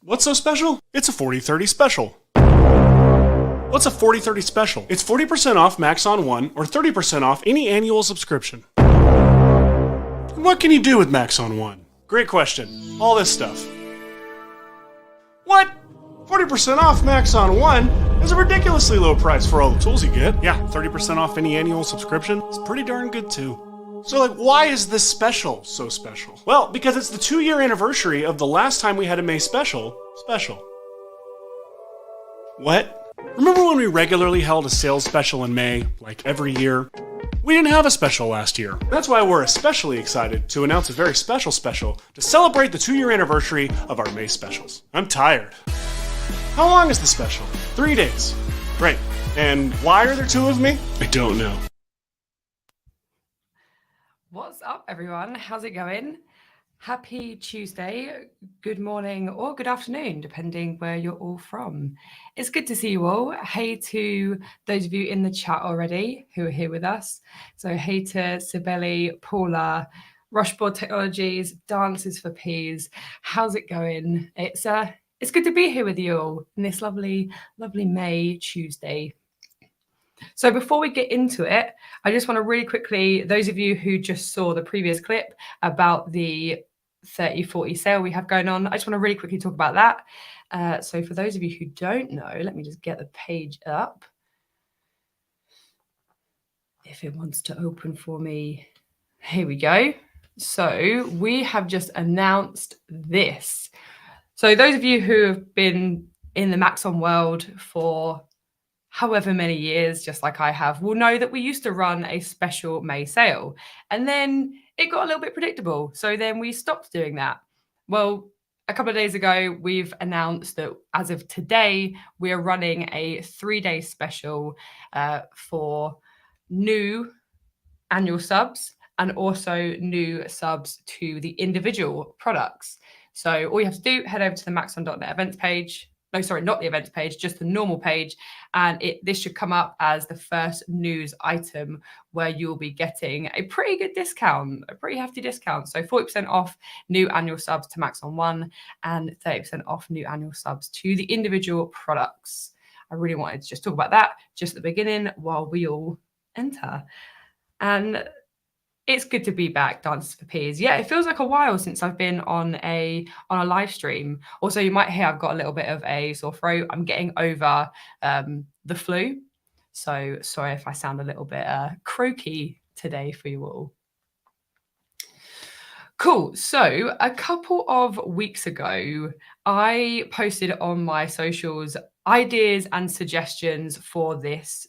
What's so special? It's a 40/30 special. What's a 40/30 special? It's 40% off Maxon One or 30% off any annual subscription. What can you do with Maxon One? Great question. All this stuff. What? 40% off Maxon One is a ridiculously low price for all the tools you get. Yeah, 30% off any annual subscription is pretty darn good too. So why is this special so special? Well, because it's the 2-year anniversary of the last time we had a May special. What? Remember when we regularly held a sales special in May, like every year? We didn't have a special last year. That's why we're especially excited to announce a very special to celebrate the 2-year anniversary of our May specials. I'm tired. How long is the special? 3 days. Great. And why are there 2 of me? I don't know. What's up, everyone? How's it going? Happy Tuesday, good morning or good afternoon, depending where you're all from. It's good to see you all. Hey to those of you in the chat already who are here with us. So hey to Sibeli, Paula, Rushboard Technologies, Dances for Peas. How's it going? It's good to be here with you all in this lovely May Tuesday. So before we get into it, I just want to really quickly, those of you who just saw the previous clip about the 30/40 sale we have going on, I just want to really quickly talk about that. So for those of you who don't know, let me just get the page up. If it wants to open for me, here we go. So we have just announced this. So those of you who have been in the Maxon world for however many years, just like I have, will know that we used to run a special May sale. And then it got a little bit predictable. So then we stopped doing that. Well, a couple of days ago, we've announced that as of today, we are running a 3-day special for new annual subs and also new subs to the individual products. So all you have to do, head over to the maxon.net events page. No, sorry, not the events page, just the normal page. And this should come up as the first news item where you'll be getting a pretty good discount, a pretty hefty discount. So 40% off new annual subs to Maxon One and 30% off new annual subs to the individual products. I really wanted to just talk about that just at the beginning while we all enter. And it's good to be back, Dances for Peas. Yeah, it feels like a while since I've been on a live stream. Also, you might hear I've got a little bit of a sore throat. I'm getting over the flu. So sorry if I sound a little bit croaky today for you all. Cool. So a couple of weeks ago, I posted on my socials ideas and suggestions for this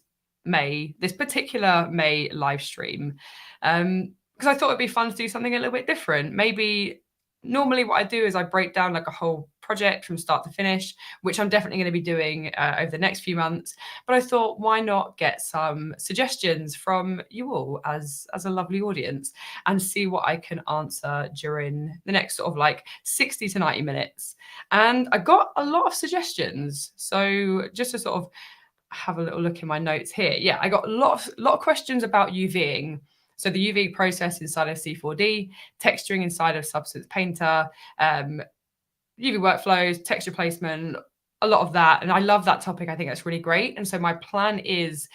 particular May live stream. Because I thought it'd be fun to do something a little bit different. Maybe normally what I do is I break down like a whole project from start to finish, which I'm definitely going to be doing over the next few months. But I thought, why not get some suggestions from you all as a lovely audience and see what I can answer during the next sort of like 60 to 90 minutes. And I got a lot of suggestions. So just to sort of have a little look in my notes here. Yeah, I got a lot of questions about UVing. So the UV process inside of C4D, texturing inside of Substance Painter, UV workflows, texture placement, a lot of that. And I love that topic. I think that's really great. And so my plan is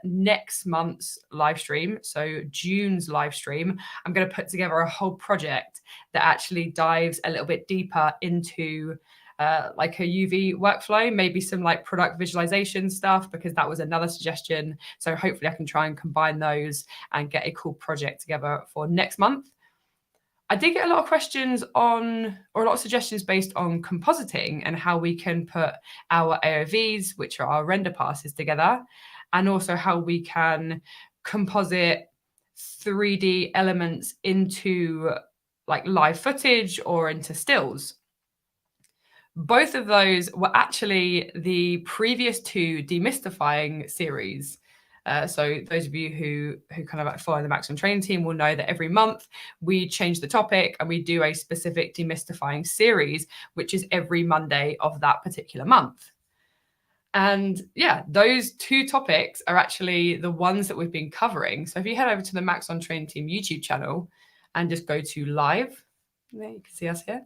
next month's live stream, so June's live stream, I'm going to put together a whole project that actually dives a little bit deeper into like a UV workflow, maybe some like product visualization stuff, because that was another suggestion. So hopefully I can try and combine those and get a cool project together for next month. I did get a lot of questions on, or a lot of suggestions based on compositing and how we can put our AOVs, which are our render passes, together, and also how we can composite 3D elements into like live footage or into stills. Both of those were actually the previous 2 demystifying series. So those of you who kind of like follow the Maxon training team will know that every month we change the topic and we do a specific demystifying series, which is every Monday of that particular month. And yeah, those 2 topics are actually the ones that we've been covering. So if you head over to the Maxon training team YouTube channel and just go to live, there you can see us here.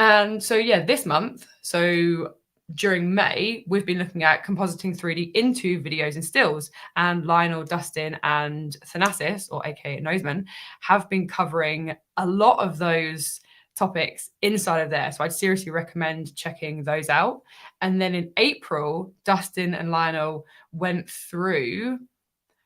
And so, yeah, this month, so during May, we've been looking at compositing 3D into videos and stills. And Lionel, Dustin, and Thanasis, or aka Noseman, have been covering a lot of those topics inside of there. So I'd seriously recommend checking those out. And then in April, Dustin and Lionel went through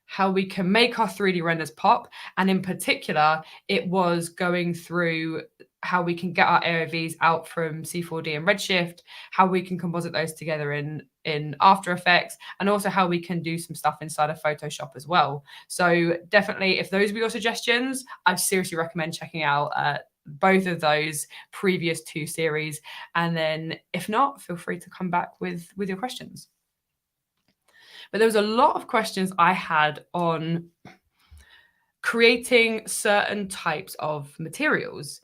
how we can make our 3D renders pop. And in particular, it was going through how we can get our AOVs out from C4D and Redshift, how we can composite those together in After Effects, and also how we can do some stuff inside of Photoshop as well. So definitely, if those were your suggestions, I'd seriously recommend checking out both of those previous 2 series. And then if not, feel free to come back with your questions. But there was a lot of questions I had on creating certain types of materials.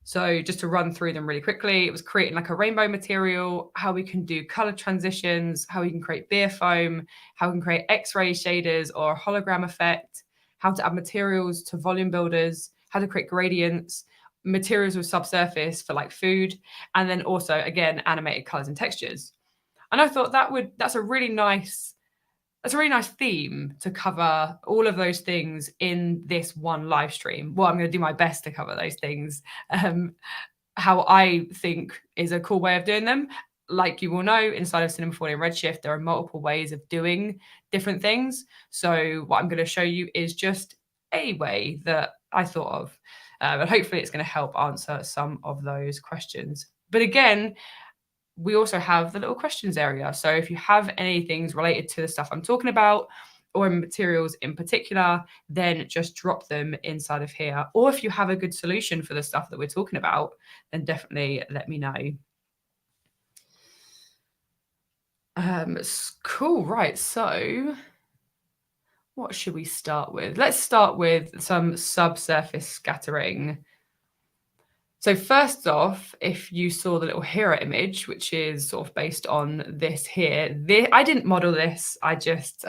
So just to run through them really quickly, it was creating like a rainbow material, how we can do color transitions, how we can create beer foam, how we can create X-ray shaders or a hologram effect, how to add materials to volume builders, how to create gradients, materials with subsurface for like food, and then also, again, animated colors and textures. And I thought that's a really nice theme to cover all of those things in this one live stream. Well, I'm going to do my best to cover those things. How I think is a cool way of doing them. Like you will know, inside of Cinema 4D and Redshift, there are multiple ways of doing different things. So what I'm going to show you is just a way that I thought of. And hopefully it's going to help answer some of those questions. But again, we also have the little questions area. So if you have any things related to the stuff I'm talking about or materials in particular, then just drop them inside of here. Or if you have a good solution for the stuff that we're talking about, then definitely let me know. Cool, right, so what should we start with? Let's start with some subsurface scattering. So first off, if you saw the little hero image, which is sort of based on this here, I didn't model this. I just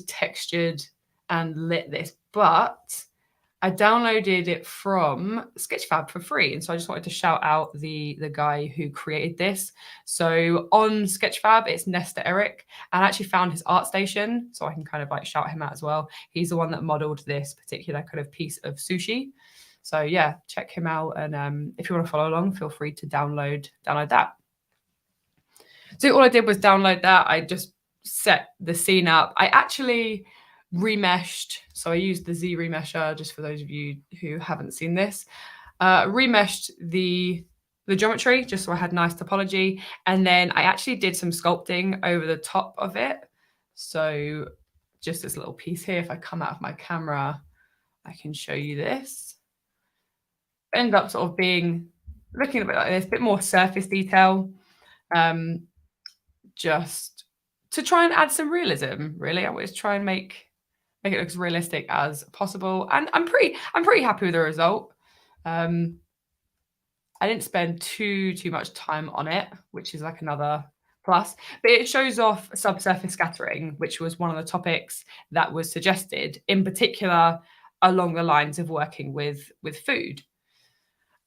textured and lit this, but I downloaded it from Sketchfab for free. And so I just wanted to shout out the guy who created this. So on Sketchfab, it's Nesta Eric, and I actually found his ArtStation, so I can kind of like shout him out as well. He's the one that modeled this particular kind of piece of sushi. So yeah, check him out. And if you want to follow along, feel free to download that. So all I did was download that. I just set the scene up. I actually remeshed. So I used the Z remesher, just for those of you who haven't seen this. Remeshed the geometry, just so I had nice topology. And then I actually did some sculpting over the top of it. So just this little piece here, if I come out of my camera, I can show you this. End up sort of looking a bit like this, a bit more surface detail, just to try and add some realism. Really, I always try and make it look as realistic as possible, and I'm pretty happy with the result. I didn't spend too much time on it, which is like another plus, but it shows off subsurface scattering, which was one of the topics that was suggested, in particular along the lines of working with food.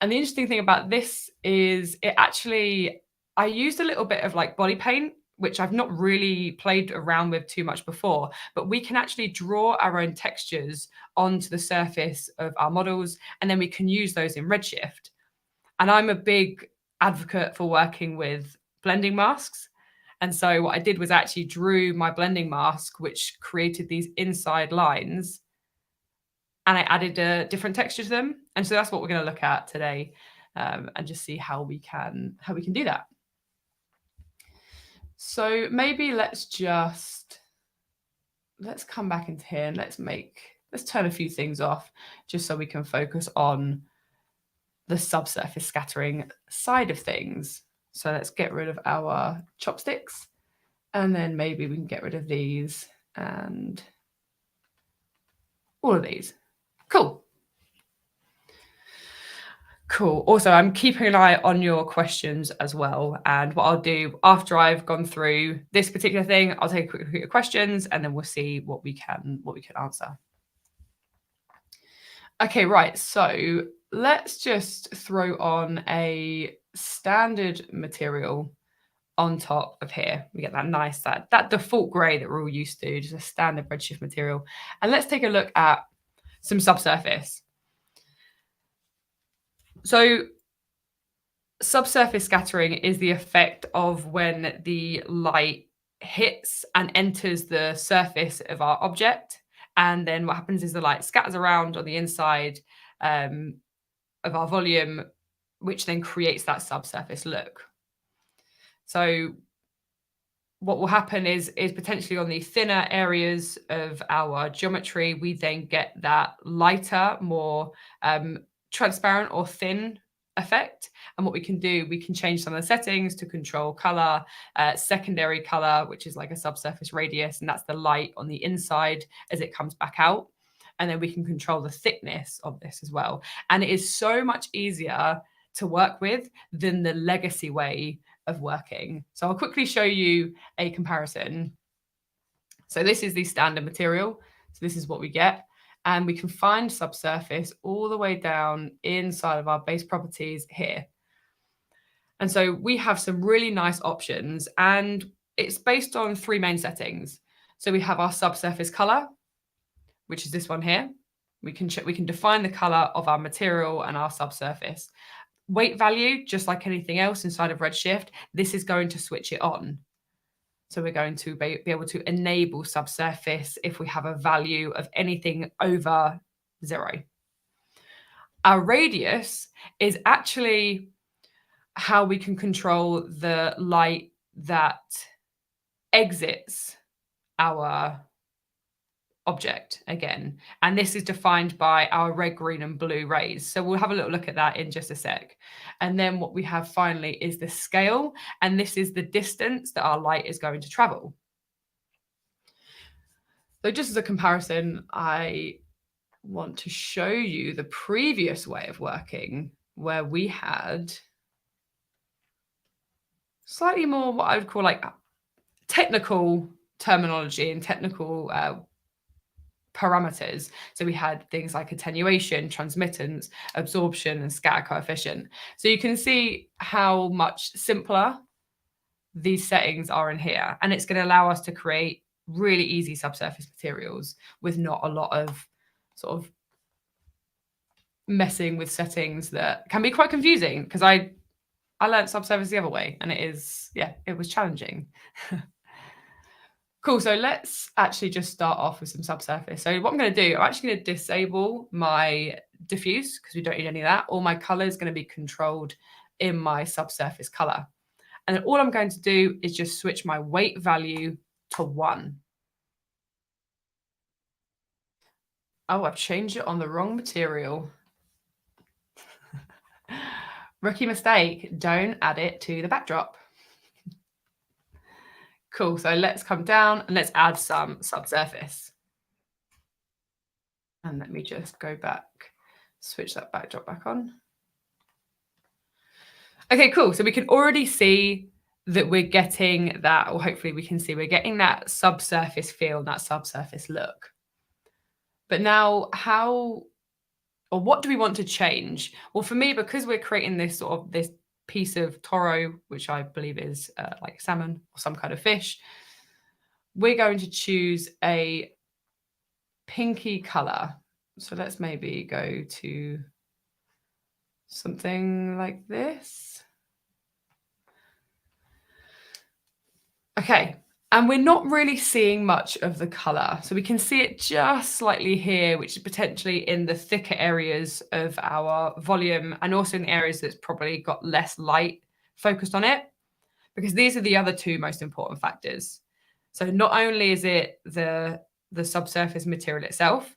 And the interesting thing about this is I used a little bit of like body paint, which I've not really played around with too much before, but we can actually draw our own textures onto the surface of our models, and then we can use those in Redshift. And I'm a big advocate for working with blending masks. And so what I did was actually drew my blending mask, which created these inside lines, and I added a different texture to them. And so that's what we're going to look at today, and just see how we can do that. So maybe let's come back into here and let's turn a few things off, just so we can focus on the subsurface scattering side of things. So let's get rid of our chopsticks, and then maybe we can get rid of these and all of these. Cool. Also, I'm keeping an eye on your questions as well. And what I'll do after I've gone through this particular thing, I'll take a quick look at your questions, and then we'll see what we can answer. Okay, right. So let's just throw on a standard material on top of here. We get that nice, that default gray that we're all used to, just a standard Redshift material. And let's take a look at some subsurface. So subsurface scattering is the effect of when the light hits and enters the surface of our object. And then what happens is the light scatters around on the inside of our volume, which then creates that subsurface look. So what will happen is potentially on the thinner areas of our geometry, we then get that lighter, more transparent or thin effect. And what we can do, we can change some of the settings to control color, secondary color, which is like a subsurface radius, and that's the light on the inside as it comes back out. And then we can control the thickness of this as well. And it is so much easier to work with than the legacy way of working. So I'll quickly show you a comparison. So this is the standard material. So this is what we get. And we can find subsurface all the way down inside of our base properties here. And so we have some really nice options, and it's based on 3 main settings. So we have our subsurface color, which is this one here. We can define the color of our material and our subsurface. Weight value, just like anything else inside of Redshift, this is going to switch it on. So we're going to be able to enable subsurface if we have a value of anything over 0. Our radius is actually how we can control the light that exits our object again. And this is defined by our red, green, and blue rays. So we'll have a little look at that in just a sec. And then what we have finally is the scale. And this is the distance that our light is going to travel. So just as a comparison, I want to show you the previous way of working where we had slightly more what I would call like technical terminology and technical parameters. So we had things like attenuation, transmittance, absorption, and scatter coefficient. So you can see how much simpler these settings are in here. And it's going to allow us to create really easy subsurface materials with not a lot of sort of messing with settings that can be quite confusing, because I learned subsurface the other way, and it was challenging. Cool, so let's actually just start off with some subsurface. So what I'm going to do, I'm actually going to disable my diffuse because we don't need any of that. All my color is going to be controlled in my subsurface color. And then all I'm going to do is just switch my weight value to 1. Oh, I've changed it on the wrong material. Rookie mistake, don't add it to the backdrop. Cool, so let's come down and let's add some subsurface. And let me just go back, switch that backdrop back on. Okay, cool. So we can already see that we're getting that, or hopefully we can see we're getting that subsurface feel, that subsurface look. But now what do we want to change? Well, for me, because we're creating this piece of toro, which I believe is like salmon or some kind of fish, we're going to choose a pinky color. So let's maybe go to something like this. Okay, and we're not really seeing much of the color. So we can see it just slightly here, which is potentially in the thicker areas of our volume, and also in the areas that's probably got less light focused on it, because these are the other 2 most important factors. So not only is it the subsurface material itself,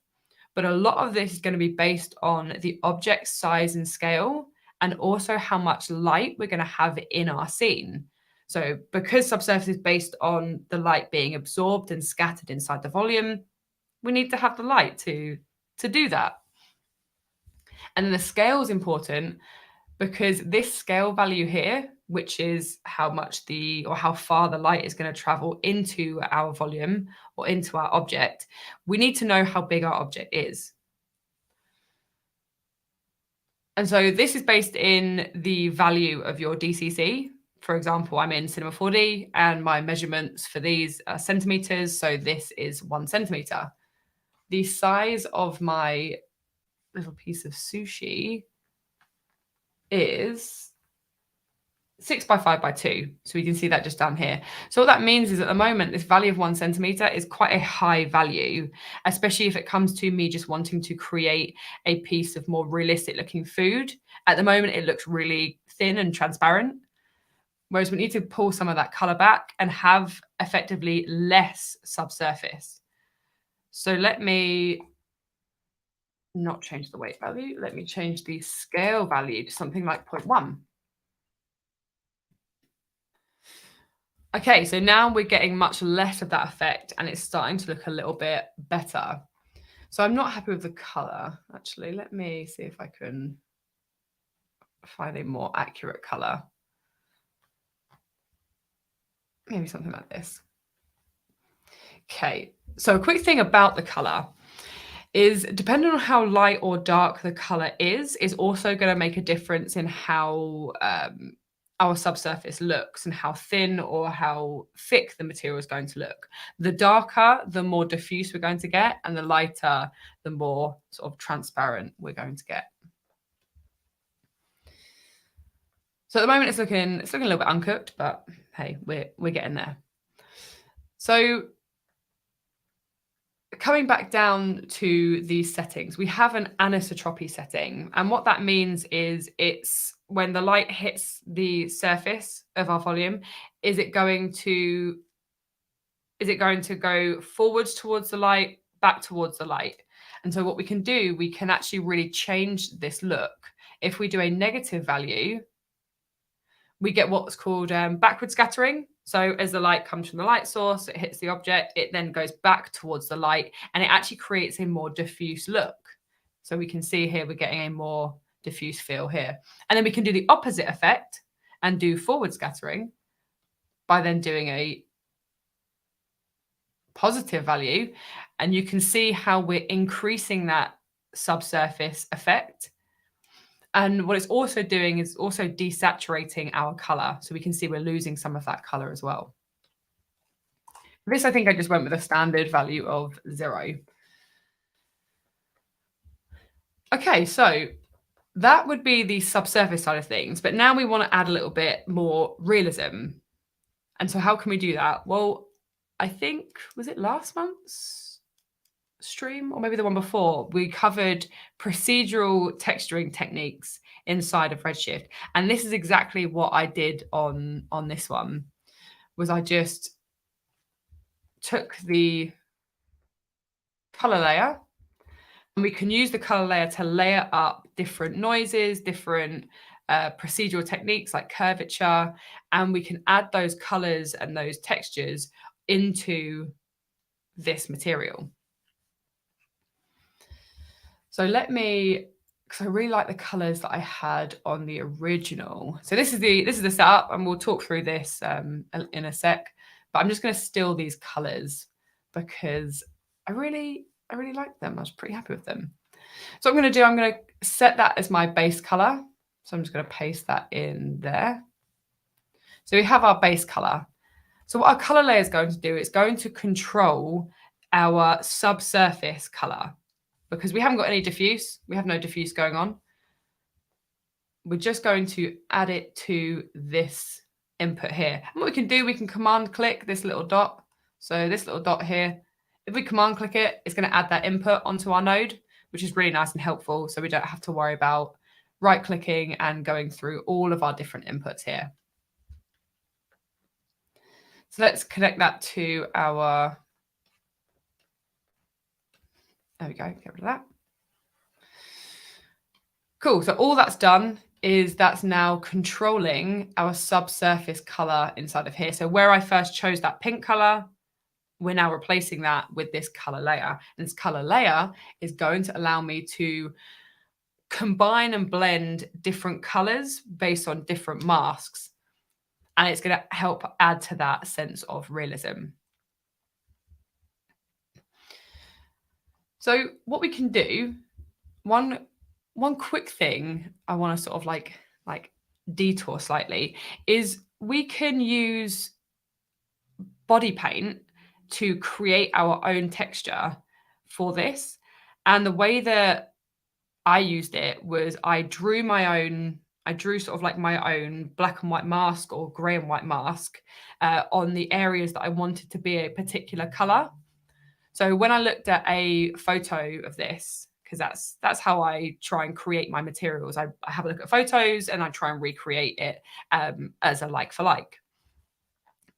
but a lot of this is going to be based on the object size and scale, and also how much light we're going to have in our scene. So because subsurface is based on the light being absorbed and scattered inside the volume, we need to have the light to do that. And then the scale is important because this scale value here, which is how far the light is going to travel into our volume or into our object, we need to know how big our object is. And so this is based in the value of your DCC. For example, I'm in Cinema 4D and my measurements for these are centimeters. So this is 1 centimeter. The size of my little piece of sushi is 6 by 5 by 2. So we can see that just down here. So what that means is at the moment, this value of 1 centimeter is quite a high value, especially if it comes to me just wanting to create a piece of more realistic looking food. At the moment, it looks really thin and transparent, whereas we need to pull some of that color back and have effectively less subsurface. So let me not change the weight value. Let me change the scale value to something like 0.1. Okay, so now we're getting much less of that effect and it's starting to look a little bit better. So I'm not happy with the color. Actually, let me see if I can find a more accurate color. Maybe something like this. Okay, so a quick thing about the color is depending on how light or dark the color is also going to make a difference in how our subsurface looks and how thin or how thick the material is going to look. The darker, the more diffuse we're going to get, and the lighter, the more sort of transparent we're going to get. So at the moment, it's looking a little bit uncooked, but hey, we're getting there. So coming back down to these settings, we have an anisotropy setting. And what that means is it's when the light hits the surface of our volume, is it going to go forwards towards the light, back towards the light? And so what we can do, we can actually really change this look. If we do a negative value, we get what's called backward scattering. So as the light comes from the light source, it hits the object, it then goes back towards the light, and it actually creates a more diffuse look. So we can see here, we're getting a more diffuse feel here. And then we can do the opposite effect and do forward scattering by then doing a positive value. And you can see how we're increasing that subsurface effect. And what it's also doing is also desaturating our color. So we can see we're losing some of that color as well. This, I think I just went with a standard value of 0. Okay, so that would be the subsurface side of things. But now we want to add a little bit more realism. And so how can we do that? Well, I think, was it last month's stream or maybe the one before, we covered procedural texturing techniques inside of Redshift. And this is exactly what I did on this one, was I just took the color layer, and we can use the color layer to layer up different noises, different procedural techniques like curvature, and we can add those colors and those textures into this material. So let me, because I really like the colors that I had on the original. So this is the setup, and we'll talk through this in a sec. But I'm just going to still these colors because I really like them. I was pretty happy with them. So what I'm going to do, I'm going to set that as my base color. So I'm just going to paste that in there. So we have our base color. So what our color layer is going to do, it's going to control our subsurface color, because we haven't got any diffuse. We have no diffuse going on. We're just going to add it to this input here. And what we can do, we can command click this little dot. So this little dot here, if we command click it, it's going to add that input onto our node, which is really nice and helpful. So we don't have to worry about right clicking and going through all of our different inputs here. So let's connect that to our, there we go, get rid of that. Cool, so all that's done is that's now controlling our subsurface color inside of here. So where I first chose that pink color, we're now replacing that with this color layer. And this color layer is going to allow me to combine and blend different colors based on different masks. And it's going to help add to that sense of realism. So what we can do, one one quick thing I want to sort of like detour slightly is we can use body paint to create our own texture for this. And the way that I used it was I drew sort of like my own black and white mask or gray and white mask on the areas that I wanted to be a particular color. So when I looked at a photo of this, because that's how I try and create my materials, I have a look at photos and I try and recreate it as a like for like.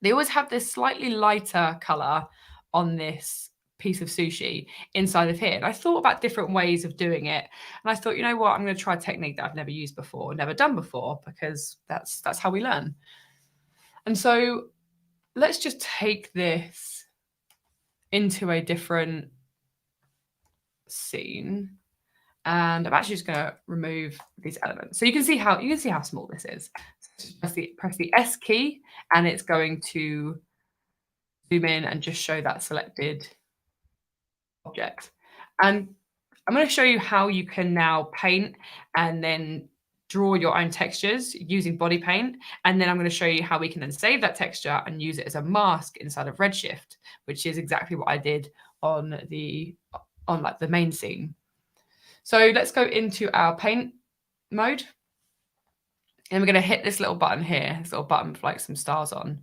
They always have this slightly lighter color on this piece of sushi inside of here. And I thought about different ways of doing it. And I thought, you know what, I'm going to try a technique that I've never used before, never done before, because that's how we learn. And so let's just take this into a different scene. And I'm actually just going to remove these elements. So you can see how small this is. So just press the S key and it's going to zoom in and just show that selected object. And I'm going to show you how you can now paint and then draw your own textures using body paint. And then I'm going to show you how we can then save that texture and use it as a mask inside of Redshift, which is exactly what I did on like the main scene. So let's go into our paint mode. And we're going to hit this little button here, this little button with like some stars on.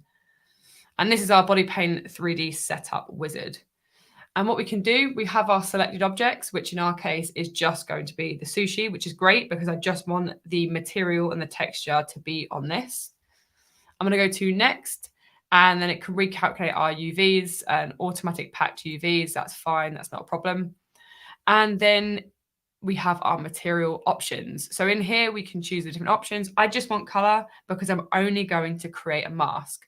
And this is our body paint 3D setup wizard. And what we can do, we have our selected objects, which in our case is just going to be the sushi, which is great because I just want the material and the texture to be on this. I'm going to go to next, and then it can recalculate our UVs and automatic packed UVs. That's fine. That's not a problem. And then we have our material options. So in here, we can choose the different options. I just want color because I'm only going to create a mask.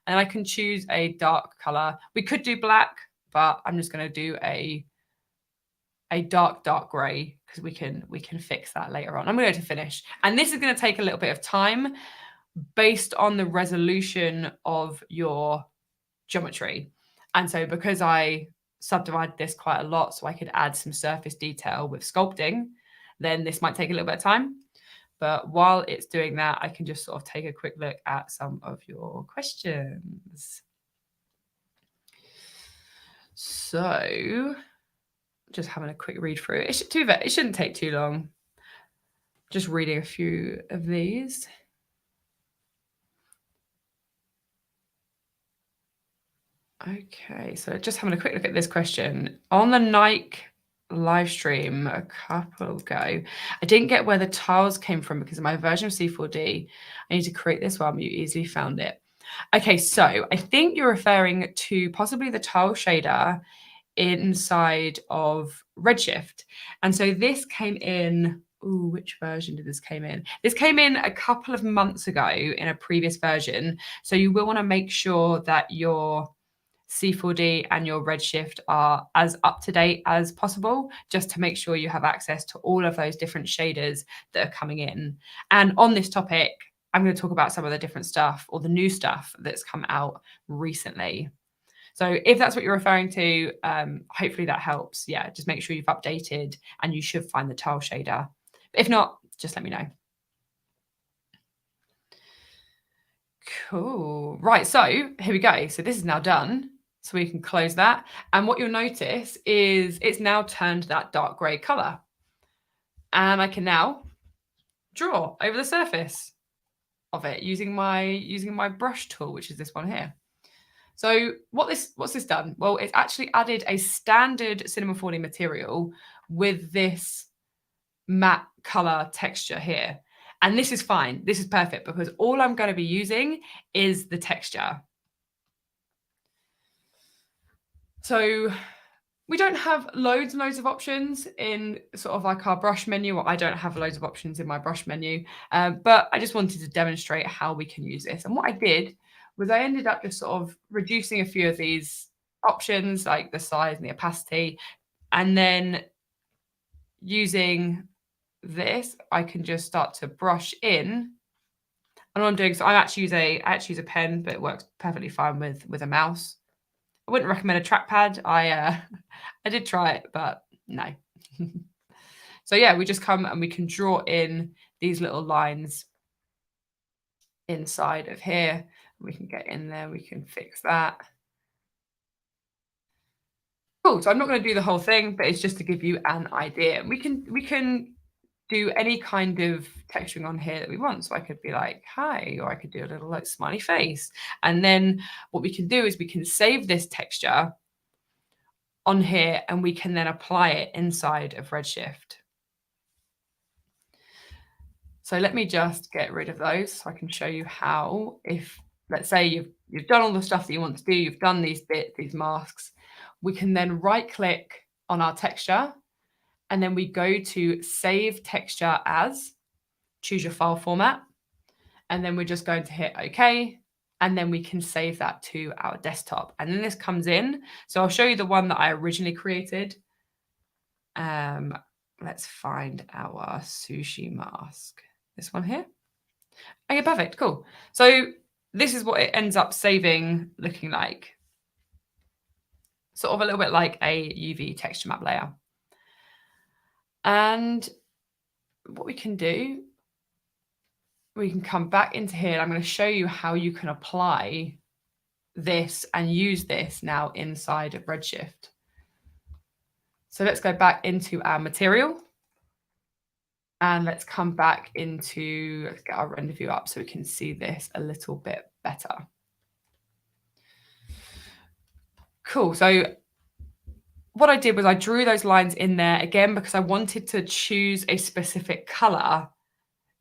And I can choose a dark color. We could do black, but I'm just going to do a dark gray because we can fix that later on. I'm going to go to finish. And this is going to take a little bit of time based on the resolution of your geometry. And so because I subdivided this quite a lot so I could add some surface detail with sculpting, then this might take a little bit of time. But while it's doing that, I can just sort of take a quick look at some of your questions. So just having a quick read through. It shouldn't take too long. Just reading a few of these. Okay, so just having a quick look at this question. On the Nike live stream a couple ago, I didn't get where the tiles came from because of my version of C4D. I need to create this one, but you easily found it. Okay, so I think you're referring to possibly the tile shader inside of Redshift. And so this came in, which version did this came in? This came in a couple of months ago in a previous version. So you will want to make sure that your C4D and your Redshift are as up to date as possible, just to make sure you have access to all of those different shaders that are coming in. And on this topic, I'm going to talk about some of the different stuff or the new stuff that's come out recently. So if that's what you're referring to, hopefully that helps. Yeah, just make sure you've updated and you should find the tile shader. But if not, just let me know. Cool. Right, so here we go. So this is now done. So we can close that. And what you'll notice is it's now turned that dark gray color. And I can now draw over the surface of it using my brush tool, which is this one here. So what's this done? Well, it's actually added a standard Cinema 4D material with this matte color texture here. And this is fine. This is perfect because all I'm going to be using is the texture. So we don't have loads and loads of options in sort of like our brush menu, or I don't have loads of options in my brush menu, but I just wanted to demonstrate how we can use this. And what I did was I ended up just sort of reducing a few of these options, like the size and the opacity, and then using this, I can just start to brush in. And what I'm doing, so I actually use a pen, but it works perfectly fine with a mouse. I wouldn't recommend a trackpad. I did try it, but no. So yeah, we just come and we can draw in these little lines inside of here. We can get in there, we can fix that. Cool, so I'm not going to do the whole thing, but it's just to give you an idea. We can do any kind of texturing on here that we want. So I could be like, hi, or I could do a little like smiley face. And then what we can do is we can save this texture on here and we can then apply it inside of Redshift. So let me just get rid of those so I can show you how, if let's say you've done all the stuff that you want to do, you've done these bits, these masks, we can then right click on our texture and then we go to save texture as, choose your file format, and then we're just going to hit OK, and then we can save that to our desktop. And then this comes in. So I'll show you the one that I originally created. Let's find our sushi mask. This one here. Okay, perfect, cool. So this is what it ends up saving, looking like. Sort of a little bit like a UV texture map layer. And what we can do, we can come back into here. I'm going to show you how you can apply this and use this now inside of Redshift. So let's go back into our material. And let's come back into, let's get our render view up so we can see this a little bit better. Cool. So what I did was I drew those lines in there again because I wanted to choose a specific color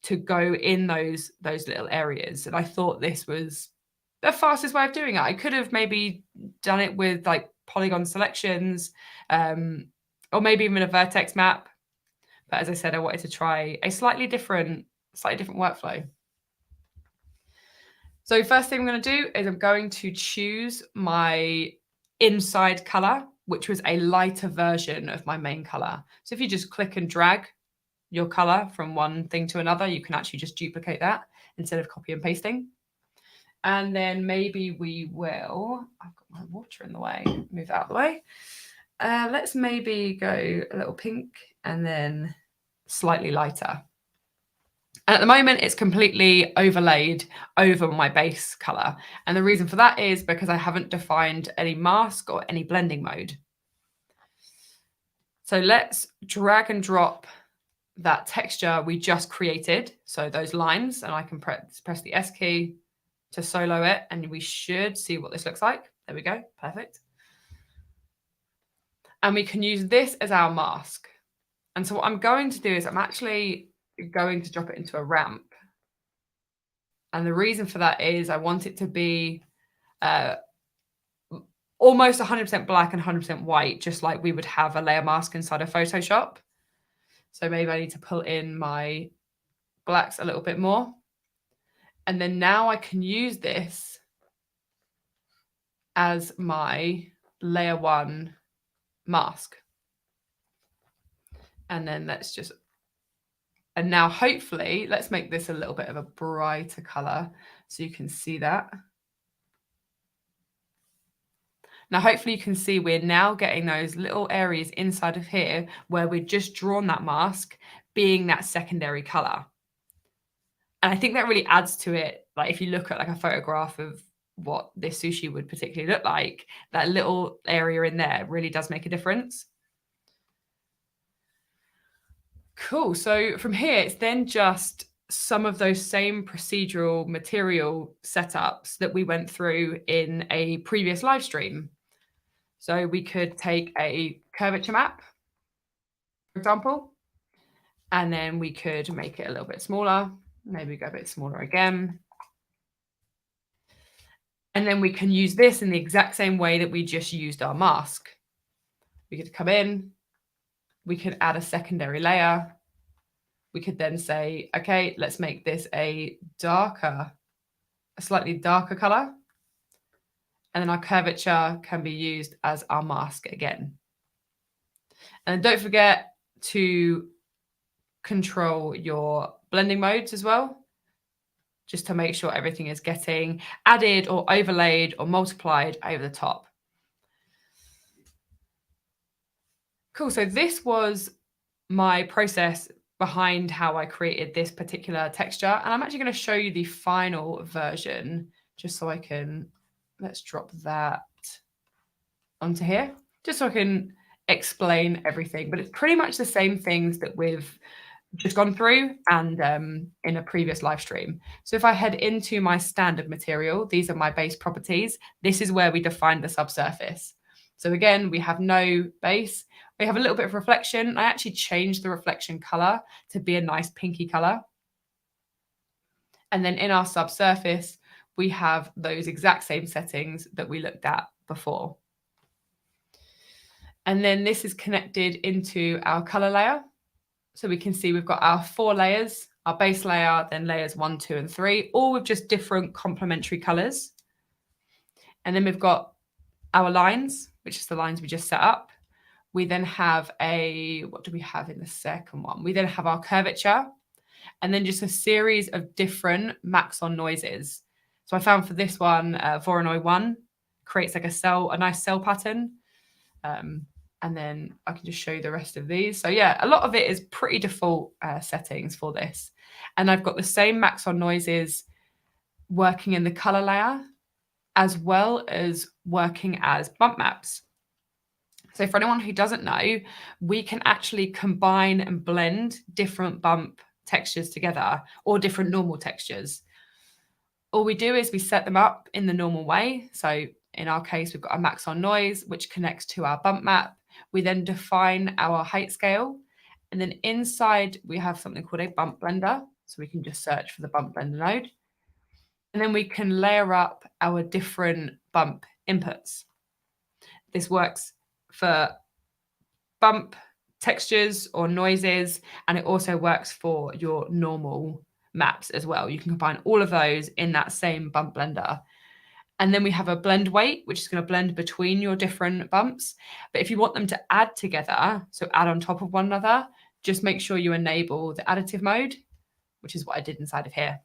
to go in those little areas. And I thought this was the fastest way of doing it. I could have maybe done it with like polygon selections, or maybe even a vertex map. But as I said, I wanted to try a slightly different workflow. So first thing I'm going to do is I'm going to choose my inside color, which was a lighter version of my main color. So if you just click and drag your color from one thing to another, you can actually just duplicate that instead of copy and pasting. And then maybe we will, I've got my water in the way, move that out of the way. Let's maybe go a little pink and then slightly lighter. And at the moment, it's completely overlaid over my base color. And the reason for that is because I haven't defined any mask or any blending mode. So let's drag and drop that texture we just created. So those lines, and I can press the S key to solo it, and we should see what this looks like. There we go, perfect. And we can use this as our mask. And so what I'm going to do is I'm actually going to drop it into a ramp. And the reason for that is I want it to be almost 100% black and 100% white, just like we would have a layer mask inside of Photoshop. So maybe I need to pull in my blacks a little bit more. And then now I can use this as my layer 1 mask. And then let's just, and now hopefully, let's make this a little bit of a brighter color so you can see that. Now, hopefully you can see we're now getting those little areas inside of here where we've just drawn that mask being that secondary color. And I think that really adds to it. Like if you look at like a photograph of what this sushi would particularly look like, that little area in there really does make a difference. Cool. So from here, it's then just some of those same procedural material setups that we went through in a previous live stream. So we could take a curvature map, for example, and then we could make it a little bit smaller. Maybe go a bit smaller again. And then we can use this in the exact same way that we just used our mask. We could come in, we could add a secondary layer. We could then say, okay, let's make this a slightly darker color. And then our curvature can be used as our mask again. And don't forget to control your blending modes as well, just to make sure everything is getting added or overlaid or multiplied over the top. Cool, so this was my process behind how I created this particular texture. And I'm actually going to show you the final version just so I can, let's drop that onto here, just so I can explain everything. But it's pretty much the same things that we've just gone through and in a previous live stream. So if I head into my standard material, these are my base properties. This is where we define the subsurface. So again, we have no base. We have a little bit of reflection. I actually changed the reflection color to be a nice pinky color. And then in our subsurface, we have those exact same settings that we looked at before. And then this is connected into our color layer. So we can see we've got our 4 layers, our base layer, then layers 1, 2, and 3, all with just different complementary colors. And then we've got our lines, which is the lines we just set up. We then have what do we have in the second one? We then have our curvature, and then just a series of different Maxon noises. So I found for this one, Voronoi 1 creates like a nice cell pattern. And then I can just show you the rest of these. So yeah, a lot of it is pretty default settings for this. And I've got the same Maxon noises working in the color layer, as well as working as bump maps. So for anyone who doesn't know, we can actually combine and blend different bump textures together, or different normal textures. All we do is we set them up in the normal way. So in our case, we've got a Maxon noise, which connects to our bump map. We then define our height scale. And then inside, we have something called a bump blender. So we can just search for the bump blender node. And then we can layer up our different bump inputs. This works for bump textures or noises, and it also works for your normal maps as well. You can combine all of those in that same bump blender. And then we have a blend weight, which is going to blend between your different bumps. But if you want them to add together, so add on top of one another, just make sure you enable the additive mode, which is what I did inside of here.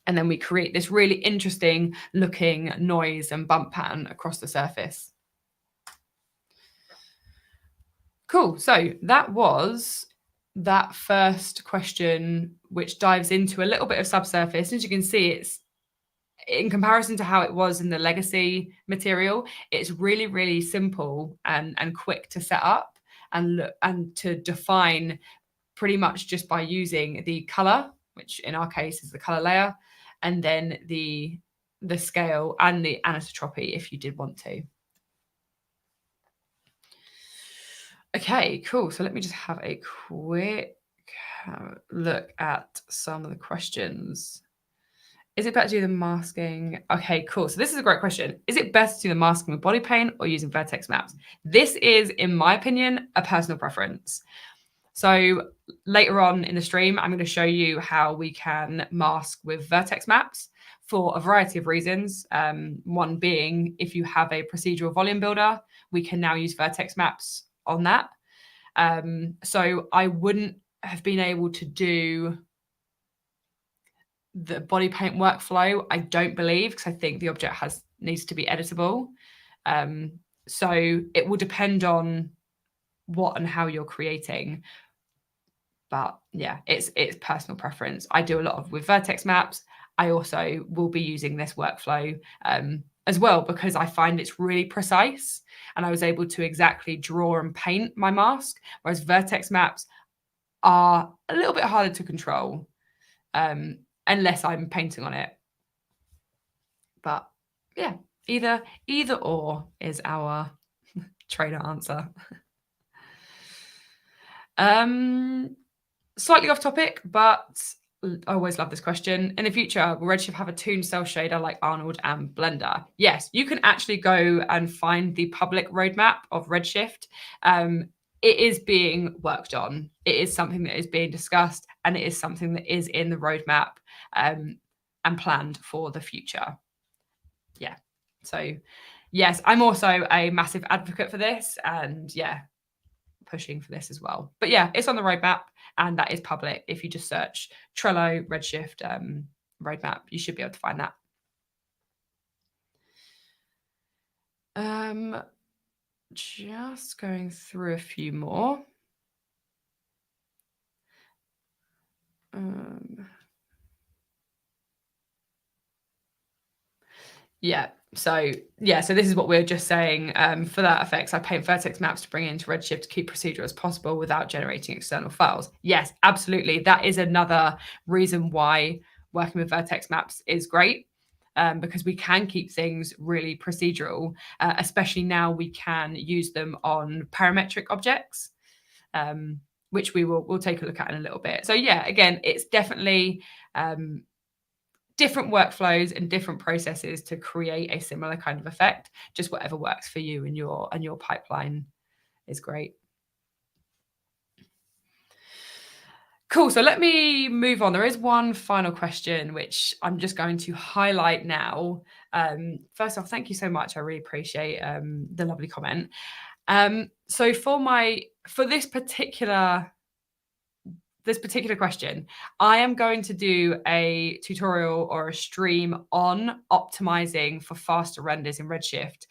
And then we create this really interesting looking noise and bump pattern across the surface. Cool. So that was that first question, which dives into a little bit of subsurface. As you can see, it's in comparison to how it was in the legacy material, it's really, really simple and quick to set up and to define pretty much just by using the color, which in our case is the color layer, and then the scale and the anisotropy if you did want to. Okay, cool. So let me just have a quick look at some of the questions. Is it better to do the masking? Okay, cool. So this is a great question. Is it better to do the masking with body paint or using vertex maps? This is, in my opinion, a personal preference. So later on in the stream, I'm going to show you how we can mask with vertex maps for a variety of reasons. One being, if you have a procedural volume builder, we can now use vertex maps on that. So I wouldn't have been able to do the body paint workflow, I don't believe, because I think the object needs to be editable. So it will depend on what and how you're creating. But yeah, it's personal preference. I do a lot with vertex maps. I also will be using this workflow as well, because I find it's really precise and I was able to exactly draw and paint my mask, whereas vertex maps are a little bit harder to control unless I'm painting on it. But yeah, either or is our trainer answer. Slightly off topic, but I always love this question. In the future, will Redshift have a tuned cell shader like Arnold and Blender? Yes, you can actually go and find the public roadmap of Redshift. It is being worked on. It is something that is being discussed, and it is something that is in the roadmap and planned for the future. Yeah. So yes, I'm also a massive advocate for this, and yeah, pushing for this as well. But yeah, it's on the roadmap and that is public. If you just search Trello Redshift roadmap, you should be able to find that. Just going through a few more. Yeah. So this is what we're just saying. For that effects, I paint vertex maps to bring it into Redshift to keep procedural as possible without generating external files. Yes, absolutely. That is another reason why working with vertex maps is great, because we can keep things really procedural, especially now we can use them on parametric objects, which we'll take a look at in a little bit. So yeah, again, it's definitely different workflows and different processes to create a similar kind of effect. Just whatever works for you and your pipeline is great. Cool. So let me move on. There is one final question which I'm just going to highlight now. First off, thank you so much. I really appreciate the lovely comment. So for this particular question, I am going to do a tutorial or a stream on optimizing for faster renders in Redshift.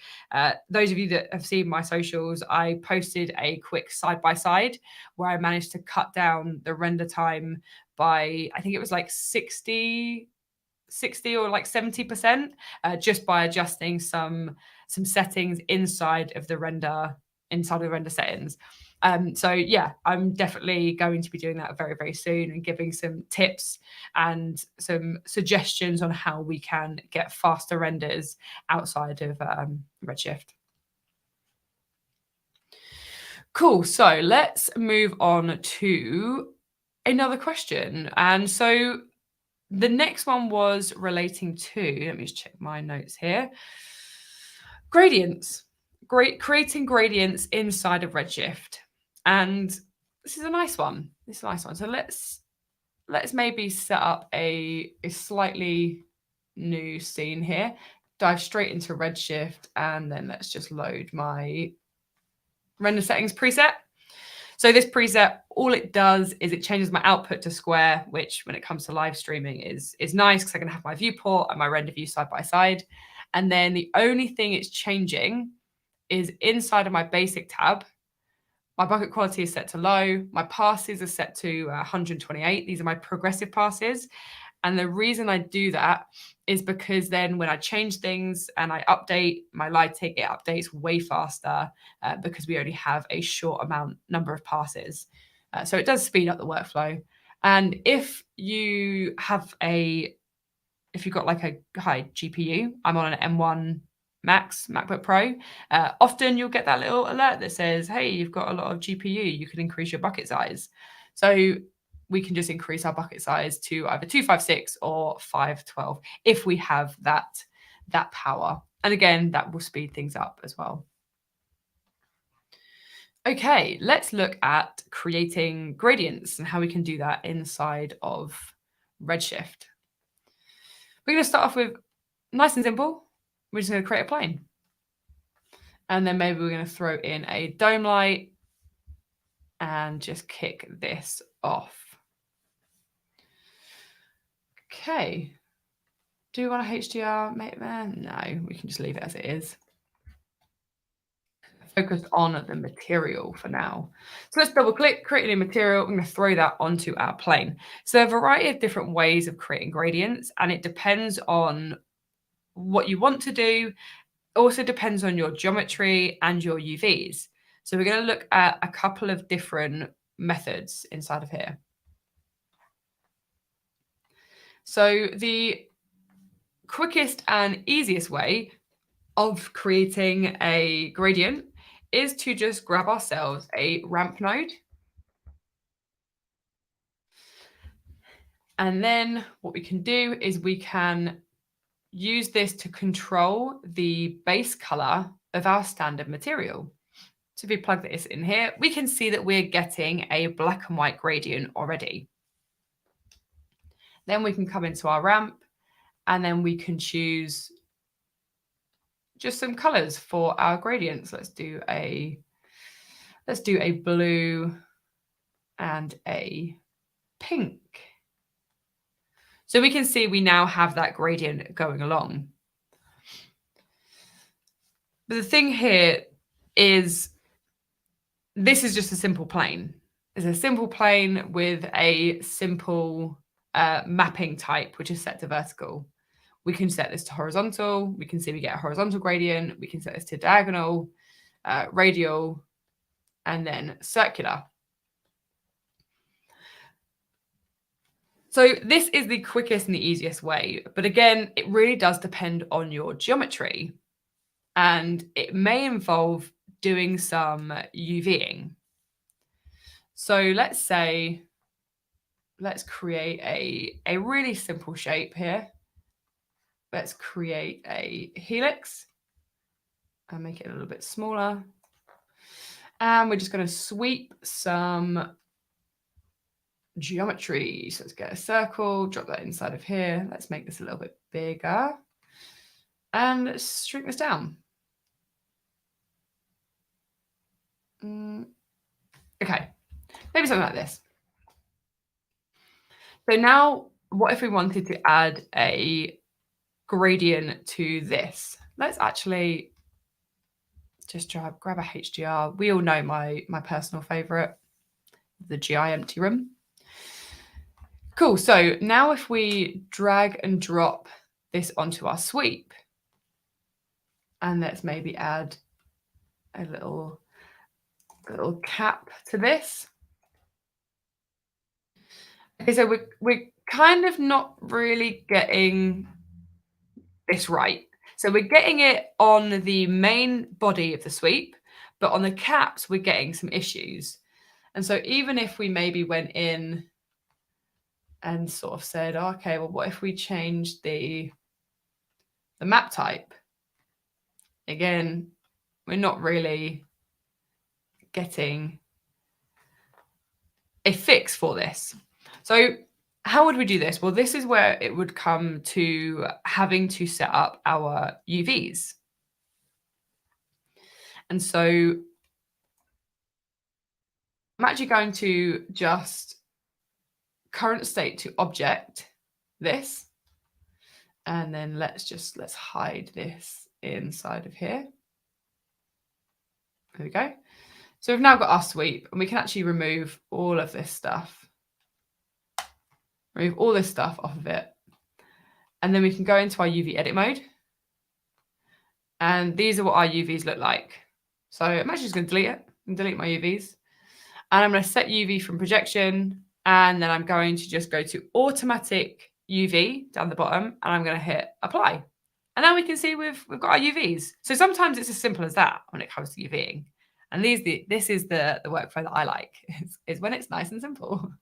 Those of you that have seen my socials, I posted a quick side-by-side where I managed to cut down the render time by, I think it was like 60 or like 70%, just by adjusting some settings inside of the render settings. So yeah, I'm definitely going to be doing that very, very soon and giving some tips and some suggestions on how we can get faster renders outside of Redshift. Cool. So let's move on to another question. And so the next one was relating to, let me just check my notes here. Gradients. Creating gradients inside of Redshift. And this is a nice one. So let's maybe set up a slightly new scene here. Dive straight into Redshift, and then let's just load my render settings preset. So this preset, all it does is it changes my output to square, which when it comes to live streaming is nice because I can have my viewport and my render view side by side. And then the only thing it's changing is inside of my basic tab, my bucket quality is set to low. My passes are set to 128. These are my progressive passes. And the reason I do that is because then when I change things and I update my lighting, it updates way faster because we only have a short number of passes. So it does speed up the workflow. And if you've got like a high GPU, I'm on an M1 Max MacBook Pro, often you'll get that little alert that says, hey, you've got a lot of GPU, you can increase your bucket size. So we can just increase our bucket size to either 256 or 512 if we have that power. And again, that will speed things up as well. Okay, let's look at creating gradients and how we can do that inside of Redshift. We're going to start off with nice and simple. We're just going to create a plane. And then maybe we're going to throw in a dome light and just kick this off. Okay. Do we want a HDR mate there? No, we can just leave it as it is. Focus on the material for now. So let's double click, create a new material. I'm going to throw that onto our plane. So a variety of different ways of creating gradients, and it depends on what you want to do. Also depends on your geometry and your UVs. So we're going to look at a couple of different methods inside of here. So the quickest and easiest way of creating a gradient is to just grab ourselves a ramp node. And then what we can do is we can use this to control the base color of our standard material. So if we plug this in here, we can see that we're getting a black and white gradient already. Then we can come into our ramp and then we can choose just some colors for our gradients. Let's do a blue and a pink. So we can see we now have that gradient going along. But the thing here is this is just a simple plane. is a simple plane with a simple mapping type, which is set to vertical. We can set this to horizontal. We can see we get a horizontal gradient. We can set this to diagonal, radial, and then circular. So this is the quickest and the easiest way. But again, it really does depend on your geometry. And it may involve doing some UVing. So let's say, let's create a really simple shape here. Let's create a helix and make it a little bit smaller. And we're just going to sweep some geometry. So let's get a circle, drop that inside of here. Let's make this a little bit bigger. And let's shrink this down. Okay, maybe something like this. So now, what if we wanted to add a gradient to this? Let's actually just grab a HDR. We all know my personal favorite, the GI empty room. Cool. So now if we drag and drop this onto our sweep, and let's maybe add a little cap to this. Okay, so we're kind of not really getting this right. So we're getting it on the main body of the sweep, but on the caps, we're getting some issues. And so even if we maybe went in and sort of said, oh, okay, well, what if we changed the map type? Again, we're not really getting a fix for this. So how would we do this? Well, this is where it would come to having to set up our UVs. And so I'm actually going to just current state to object this. And then let's hide this inside of here. There we go. So we've now got our sweep, and we can actually remove all of this stuff. Remove all this stuff off of it. And then we can go into our UV edit mode. And these are what our UVs look like. So I'm actually just going to delete it and delete my UVs. And I'm going to set UV from projection. And then I'm going to just go to automatic UV down the bottom. And I'm going to hit apply. And now we can see we've got our UVs. So sometimes it's as simple as that when it comes to UVing. And this is the workflow that I like, is when it's nice and simple.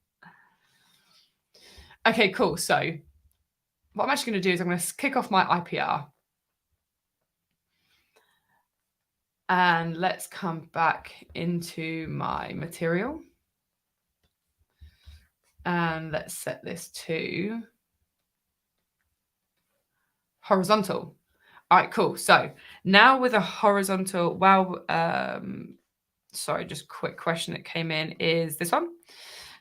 Okay, cool. So what I'm actually going to do is I'm going to kick off my IPR. And let's come back into my material. And let's set this to horizontal. All right, cool. So now with a horizontal, sorry, just a quick question that came in is this one.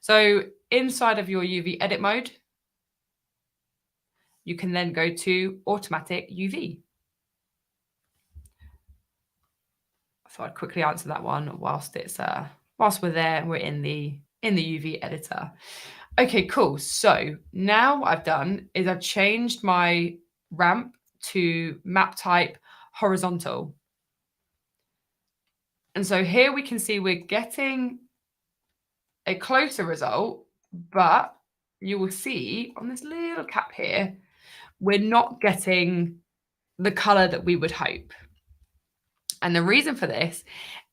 So inside of your UV edit mode, you can then go to automatic UV. So I'd quickly answer that one whilst we're there and we're in the UV editor. Okay, cool. So now what I've done is I've changed my ramp to map type horizontal. And so here we can see we're getting a closer result, but you will see on this little cap here, we're not getting the color that we would hope. And the reason for this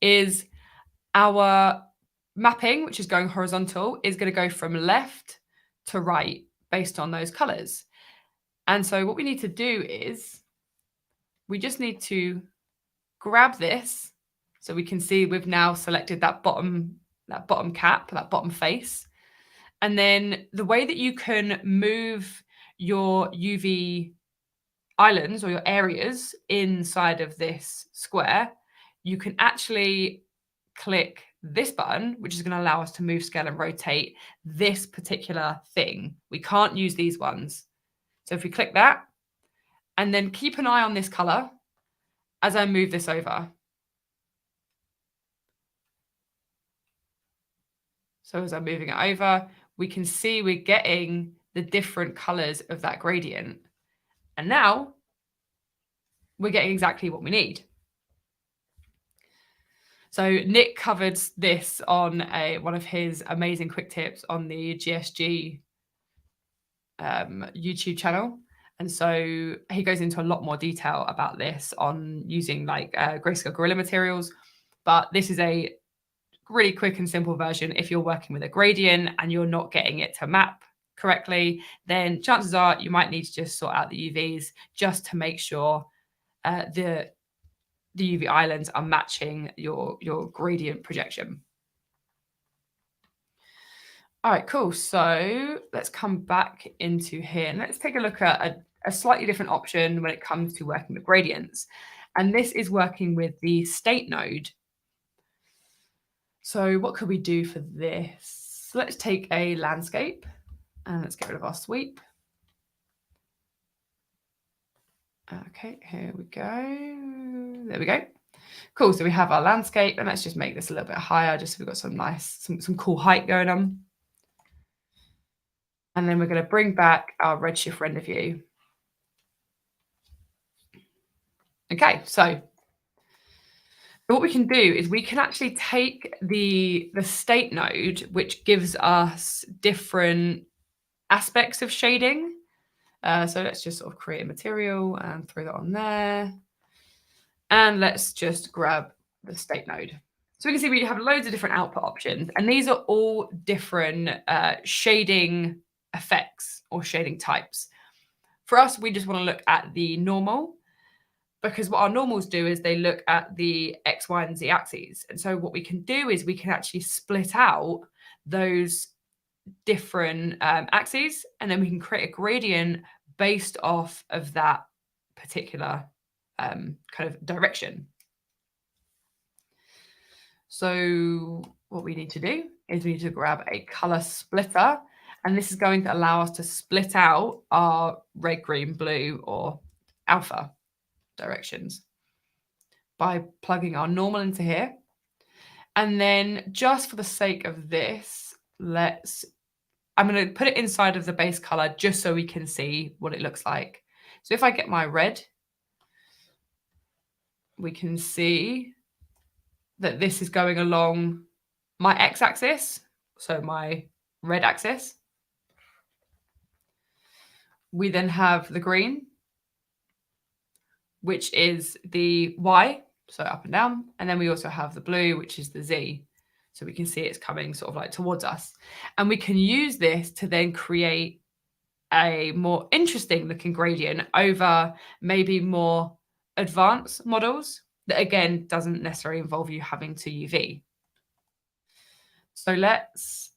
is our mapping, which is going horizontal, is going to go from left to right based on those colors. And so what we need to do is we just need to grab this. So we can see we've now selected that bottom cap, that bottom face. And then the way that you can move your UV islands or your areas inside of this square, you can actually click this button, which is going to allow us to move, scale, and rotate this particular thing. We can't use these ones. So if we click that, and then keep an eye on this color as I move this over. So as I'm moving it over, we can see we're getting the different colors of that gradient. And now we're getting exactly what we need. So Nick covered this on one of his amazing quick tips on the GSG YouTube channel. And so he goes into a lot more detail about this on using like grayscale gorilla materials. But this is a really quick and simple version. If you're working with a gradient and you're not getting it to map correctly, then chances are you might need to just sort out the UVs just to make sure the UV islands are matching your gradient projection. All right, cool. So let's come back into here and let's take a look at a slightly different option when it comes to working with gradients. And this is working with the state node. So what could we do for this? Let's take a landscape and let's get rid of our sweep. Okay, here we go. There we go. Cool. So we have our landscape and let's just make this a little bit higher just so we've got some nice, some cool height going on. And then we're going to bring back our Redshift render view. Okay, so what we can do is we can actually take the state node, which gives us different aspects of shading. So let's just sort of create a material and throw that on there. And let's just grab the state node. So we can see we have loads of different output options, and these are all different shading effects or shading types. For us, we just want to look at the normal, because what our normals do is they look at the X, Y, and Z axes. And so what we can do is we can actually split out those different axes, and then we can create a gradient based off of that particular kind of direction. So what we need to do is we need to grab a color splitter, and this is going to allow us to split out our red, green, blue, or alpha directions by plugging our normal into here. And then just for the sake of this, I'm going to put it inside of the base color just so we can see what it looks like. So if I get my red, we can see that this is going along my x-axis, so my red axis. We then have the green, which is the y, so up and down. And then we also have the blue, which is the z. So we can see it's coming sort of like towards us. And we can use this to then create a more interesting looking gradient over maybe more advanced models that, again, doesn't necessarily involve you having to UV. So let's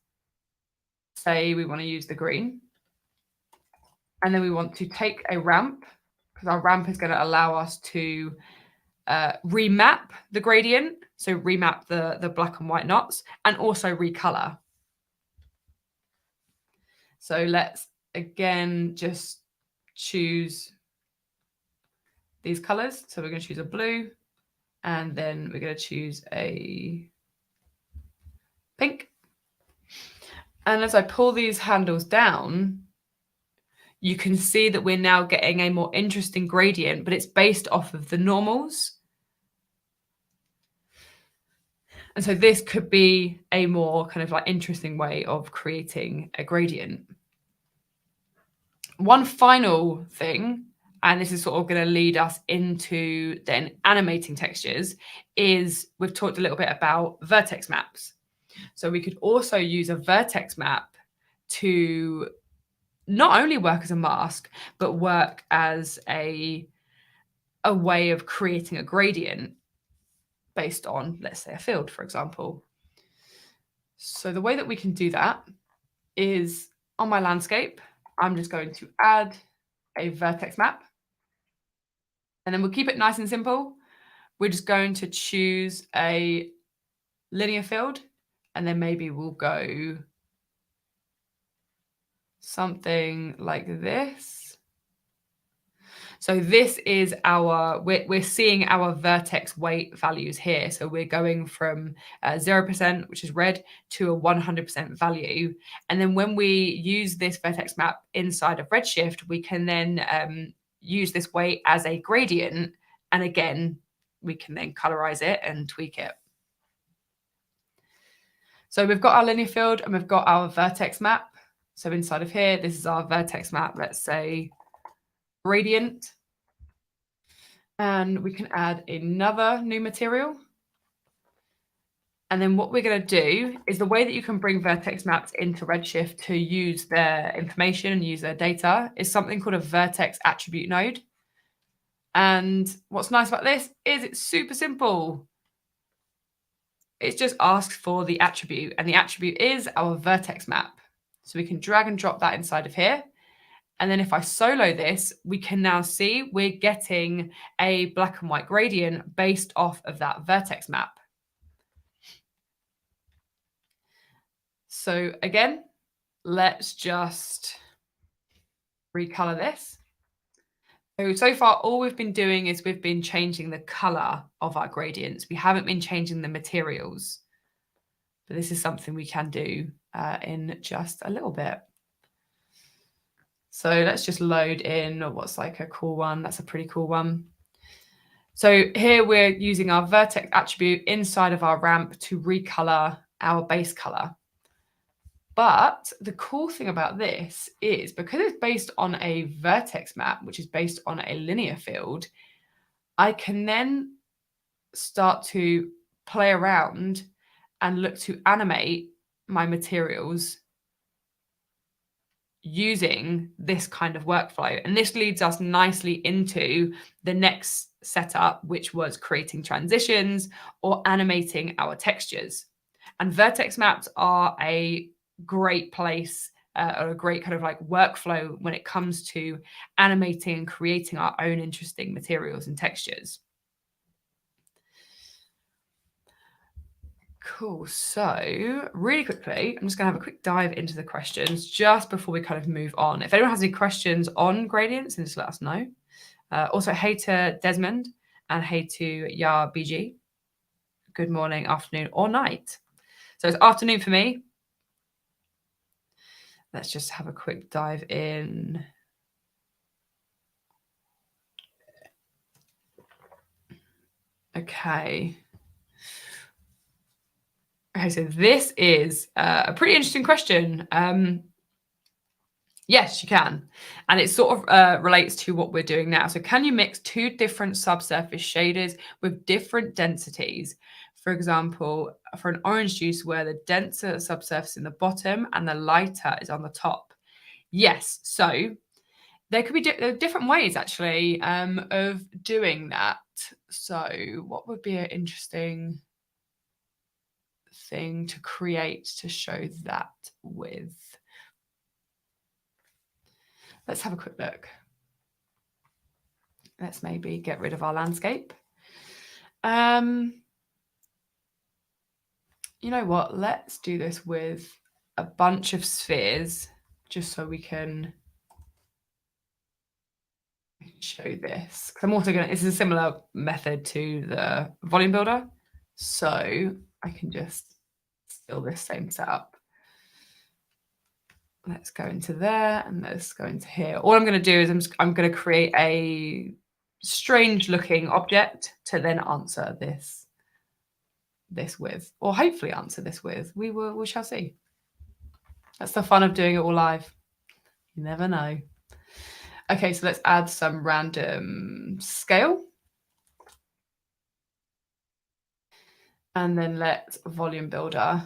say we want to use the green. And then we want to take a ramp, because our ramp is going to allow us to remap the gradient. So remap the black and white knots and also recolor. So let's again just choose these colors. So we're going to choose a blue, and then we're going to choose a pink. And as I pull these handles down, you can see that we're now getting a more interesting gradient, but it's based off of the normals. And so this could be a more kind of like interesting way of creating a gradient. One final thing, and this is sort of going to lead us into then animating textures, is we've talked a little bit about vertex maps. So we could also use a vertex map to not only work as a mask, but work as a way of creating a gradient based on, let's say, a field, for example. So the way that we can do that is on my landscape, I'm just going to add a vertex map. And then we'll keep it nice and simple. We're just going to choose a linear field, and then maybe we'll go something like this. So this is we're seeing our vertex weight values here. So we're going from 0%, which is red, to a 100% value. And then when we use this vertex map inside of Redshift, we can then use this weight as a gradient. And again, we can then colorize it and tweak it. So we've got our linear field and we've got our vertex map. So inside of here, this is our vertex map, let's say gradient. And we can add another new material. And then what we're going to do is the way that you can bring vertex maps into Redshift to use their information and use their data is something called a vertex attribute node. And what's nice about this is it's super simple. It just asks for the attribute, and the attribute is our vertex map. So we can drag and drop that inside of here. And then if I solo this, we can now see we're getting a black and white gradient based off of that vertex map. So again, let's just recolor this. So far, all we've been doing is we've been changing the color of our gradients. We haven't been changing the materials. But this is something we can do in just a little bit. So let's just load in what's like a cool one. That's a pretty cool one. So here we're using our vertex attribute inside of our ramp to recolor our base color. But the cool thing about this is because it's based on a vertex map, which is based on a linear field, I can then start to play around and look to animate my materials using this kind of workflow. And this leads us nicely into the next setup, which was creating transitions or animating our textures. And vertex maps are a great place or a great kind of like workflow when it comes to animating and creating our own interesting materials and textures. Cool. So really quickly, I'm just going to have a quick dive into the questions just before we kind of move on. If anyone has any questions on gradients, then just let us know. Also, hey to Desmond and hey to Yar BG. Good morning, afternoon, or night. So it's afternoon for me. Let's just have a quick dive in. Okay. Okay, so this is a pretty interesting question. Yes, you can. And it sort of relates to what we're doing now. So can you mix two different subsurface shaders with different densities? For example, for an orange juice where the denser subsurface in the bottom and the lighter is on the top. Yes, so there could be different ways actually of doing that. So what would be an interesting thing to create to show that with? Let's have a quick look. Let's maybe get rid of our landscape. You know what? Let's do this with a bunch of spheres just so we can show this. Because I'm also going to, this is a similar method to the volume builder. So I can just still this same setup. Let's go into there and let's go into here. All I'm going to do is I'm going to create a strange looking object to then answer this with, or hopefully answer this with. We shall see. That's the fun of doing it all live. You never know. Okay, so let's add some random scale. And then let's volume builder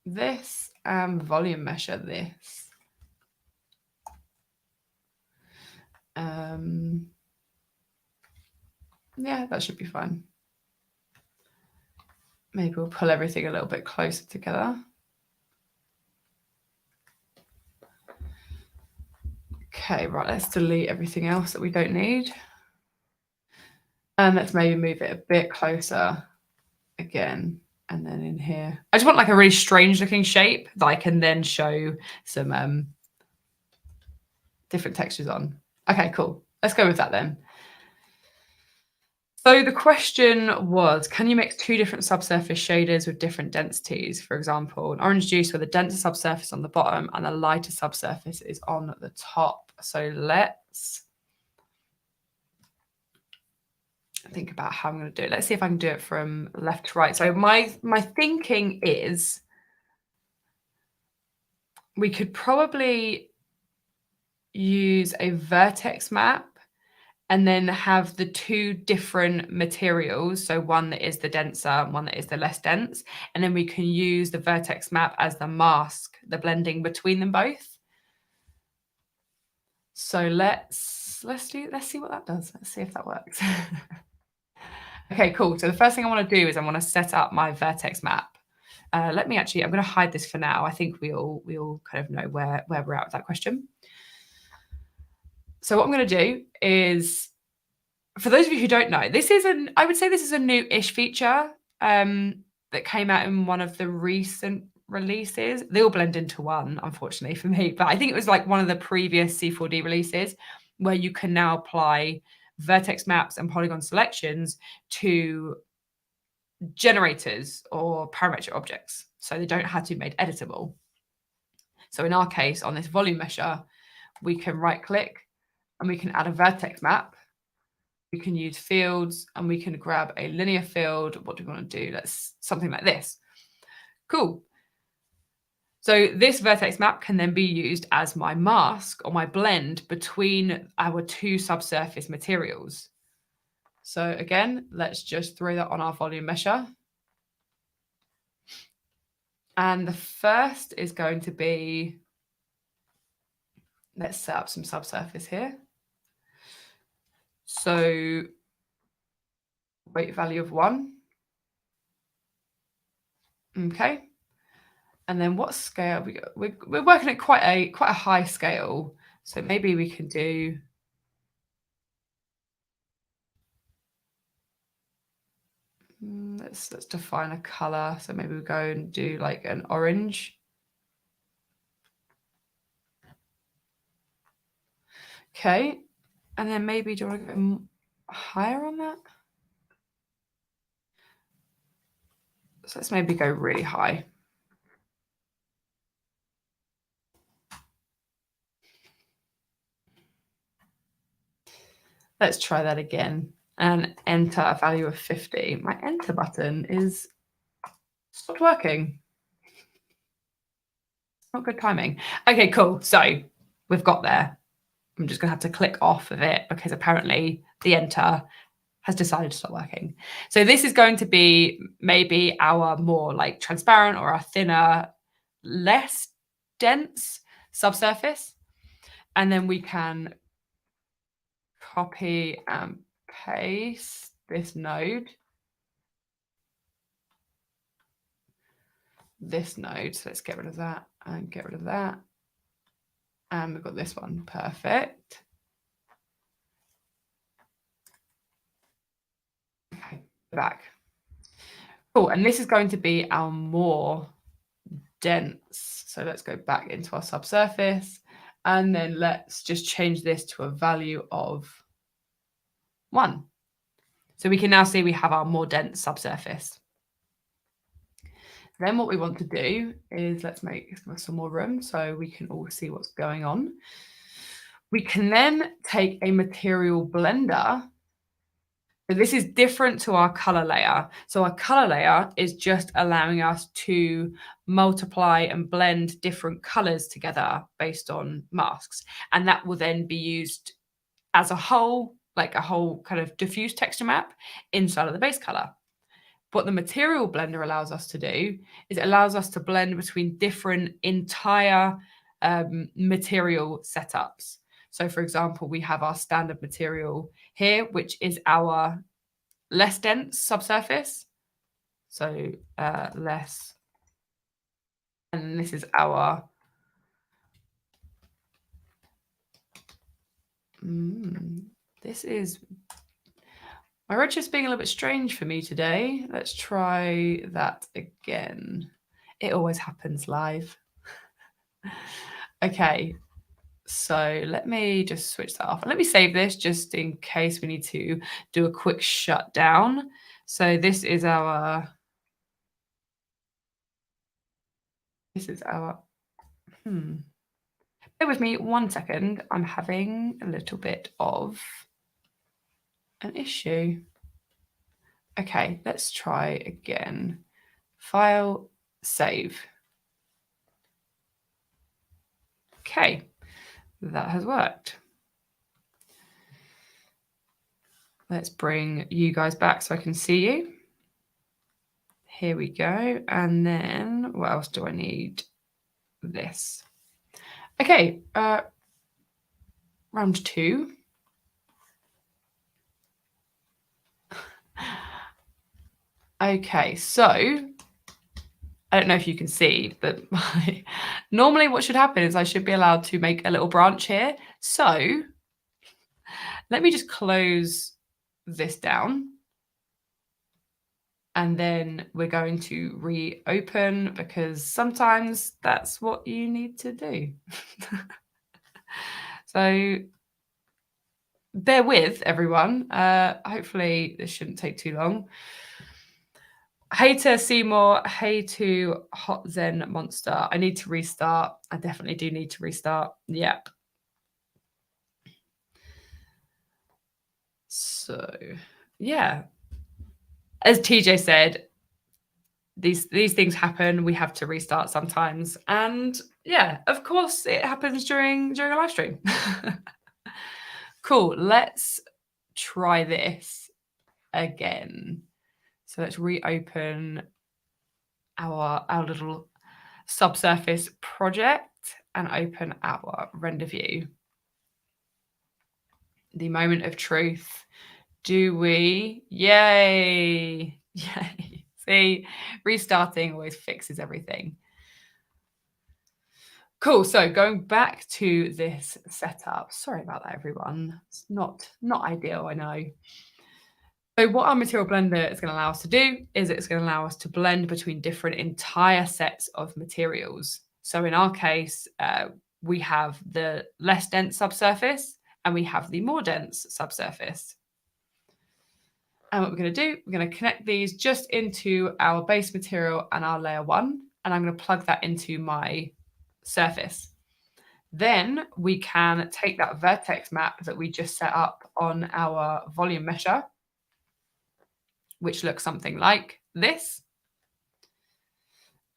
this and volume measure this. Yeah, that should be fine. Maybe we'll pull everything a little bit closer together. Okay, right, let's delete everything else that we don't need. And let's maybe move it a bit closer again. And then in here, I just want like a really strange looking shape that I can then show some different textures on. Okay, cool. Let's go with that then. So the question was, can you mix two different subsurface shaders with different densities? For example, an orange juice with a denser subsurface on the bottom and a lighter subsurface is on the top. So let's think about how I'm going to do it. Let's see if I can do it from left to right. So my thinking is we could probably use a vertex map and then have the two different materials. So one that is the denser and one that is the less dense. And then we can use the vertex map as the mask, the blending between them both. So let's see what that does. Let's see if that works. Okay, cool. So the first thing I want to do is I want to set up my vertex map. I'm going to hide this for now. I think we all kind of know where we're at with that question. So what I'm going to do is, for those of you who don't know, I would say this is a new-ish feature that came out in one of the recent releases. They all blend into one, unfortunately for me, but I think it was like one of the previous C4D releases where you can now apply vertex maps and polygon selections to generators or parametric objects. So they don't have to be made editable. So in our case, on this volume mesher, we can right-click and we can add a vertex map. We can use fields and we can grab a linear field. What do we want to do? Let's something like this. Cool. So this vertex map can then be used as my mask or my blend between our two subsurface materials. So again, let's just throw that on our volume mesher. And the first is going to be, let's set up some subsurface here. So weight value of 1. Okay. And then what scale we got? We're working at quite a high scale. So maybe we can do, let's define a color. So maybe we go and do like an orange. Okay. And then maybe do you want to go higher on that? So let's maybe go really high. Let's try that again and enter a value of 50. My enter button is stopped working. Not good timing. Okay, cool. So we've got there. I'm just going to have to click off of it because apparently the enter has decided to stop working. So this is going to be maybe our more like transparent or our thinner, less dense subsurface. And then we can copy and paste this node. So let's get rid of that and get rid of that. And we've got this one. Perfect. Okay, back. Cool. And this is going to be our more dense. So let's go back into our subsurface. And then let's just change this to a value of 1. So we can now see we have our more dense subsurface. Then what we want to do is let's make some more room so we can all see what's going on. We can then take a material blender. So this is different to our color layer. So our color layer is just allowing us to multiply and blend different colors together based on masks. And that will then be used as a whole, like a whole kind of diffuse texture map inside of the base color. What the material blender allows us to do is it allows us to blend between different entire material setups. So for example, we have our standard material here, which is our less dense subsurface. So less, and this is our this is my Redshift's being a little bit strange for me today. Let's try that again. It always happens live. Okay, So let me just switch that off. Let me save this just in case we need to do a quick shutdown. So this is our, bear with me 1 second. I'm having a little bit of an issue. Okay, let's try again. File, save. Okay, that has worked. Let's bring you guys back so I can see you. Here we go. And then what else do I need? This. Okay, round 2. Okay, so I don't know if you can see, but normally what should happen is I should be allowed to make a little branch here. So let me just close this down. And then we're going to reopen because sometimes that's what you need to do. So bear with everyone. Hopefully this shouldn't take too long. Hey to Seymour, hey to Hot Zen Monster. I need to restart. I definitely do need to restart. Yep. So yeah, as TJ said, these things happen. We have to restart sometimes. And yeah, of course it happens during a live stream. Cool. Let's try this again. So let's reopen our little subsurface project and open our render view. The moment of truth. Do we? Yay! Yay! See, restarting always fixes everything. Cool. So going back to this setup. Sorry about that, everyone. It's not ideal, I know. So what our material blender is going to allow us to do is it's going to allow us to blend between different entire sets of materials. So in our case, we have the less dense subsurface and we have the more dense subsurface. And what we're going to do, we're going to connect these just into our base material and our layer 1. And I'm going to plug that into my surface. Then we can take that vertex map that we just set up on our volume mesher, which looks something like this.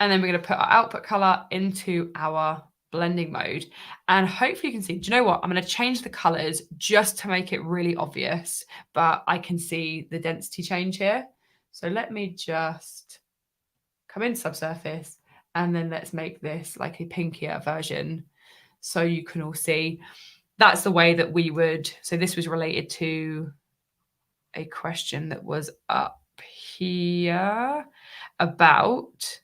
And then we're going to put our output color into our blending mode. And hopefully you can see, do you know what? I'm going to change the colors just to make it really obvious, but I can see the density change here. So let me just come in subsurface and then let's make this like a pinkier version so you can all see. That's the way that we would, so this was related to a question that was up here about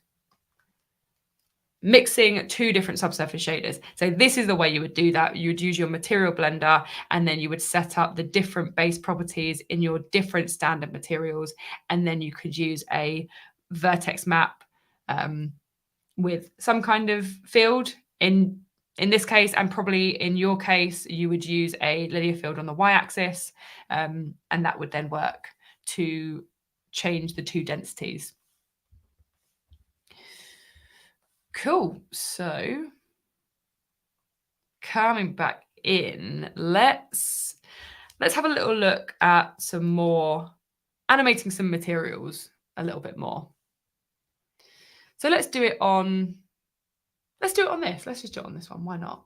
mixing 2 different subsurface shaders. So this is the way you would do that. You would use your material blender and then you would set up the different base properties in your different standard materials. And then you could use a vertex map with some kind of field in this case, and probably in your case, you would use a linear field on the y-axis, and that would then work to change the 2 densities. Cool. So coming back in, let's have a little look at some more, animating some materials a little bit more. So let's do it on this. Let's just do it on this one. Why not?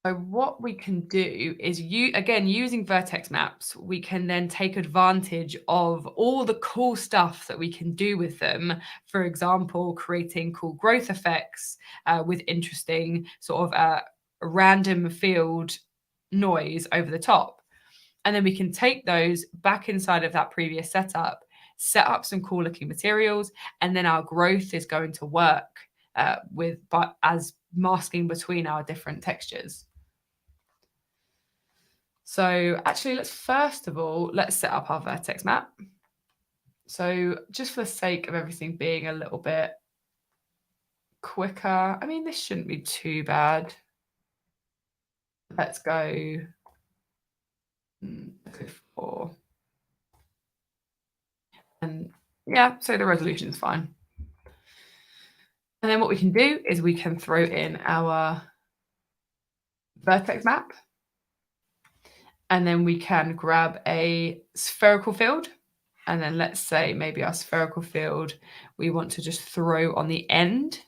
So what we can do is, again, using vertex maps, we can then take advantage of all the cool stuff that we can do with them. For example, creating cool growth effects with interesting sort of random field noise over the top. And then we can take those back inside of that previous setup, set up some cool looking materials, and then our growth is going to work as masking between our different textures. So actually, let's first of all, let's set up our vertex map. So just for the sake of everything being a little bit quicker. I mean, this shouldn't be too bad. Let's go 4. And yeah, so the resolution is fine. And then what we can do is we can throw in our vertex map. And then we can grab a spherical field. And then let's say maybe our spherical field, we want to just throw on the end.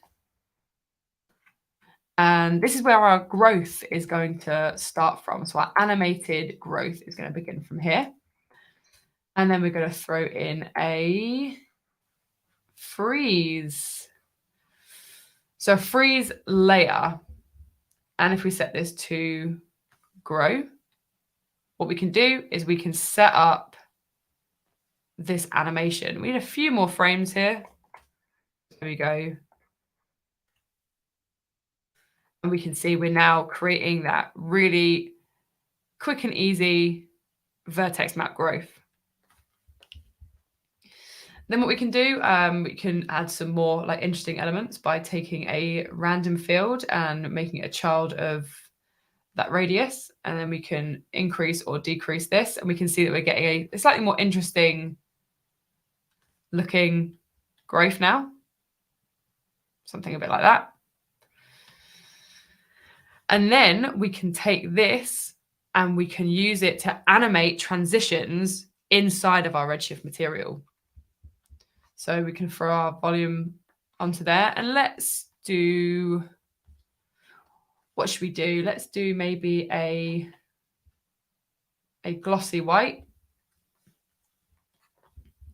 And this is where our growth is going to start from. So our animated growth is going to begin from here. And then we're going to throw in a freeze. So a freeze layer. And if we set this to grow, what we can do is we can set up this animation. We need a few more frames here. There we go. And we can see we're now creating that really quick and easy vertex map growth. Then what we can do, we can add some more like interesting elements by taking a random field and making it a child of that radius. And then we can increase or decrease this. And we can see that we're getting a slightly more interesting looking growth now. Something a bit like that. And then we can take this and we can use it to animate transitions inside of our Redshift material. So we can throw our volume onto there, and let's do, what should we do? Let's do maybe a glossy white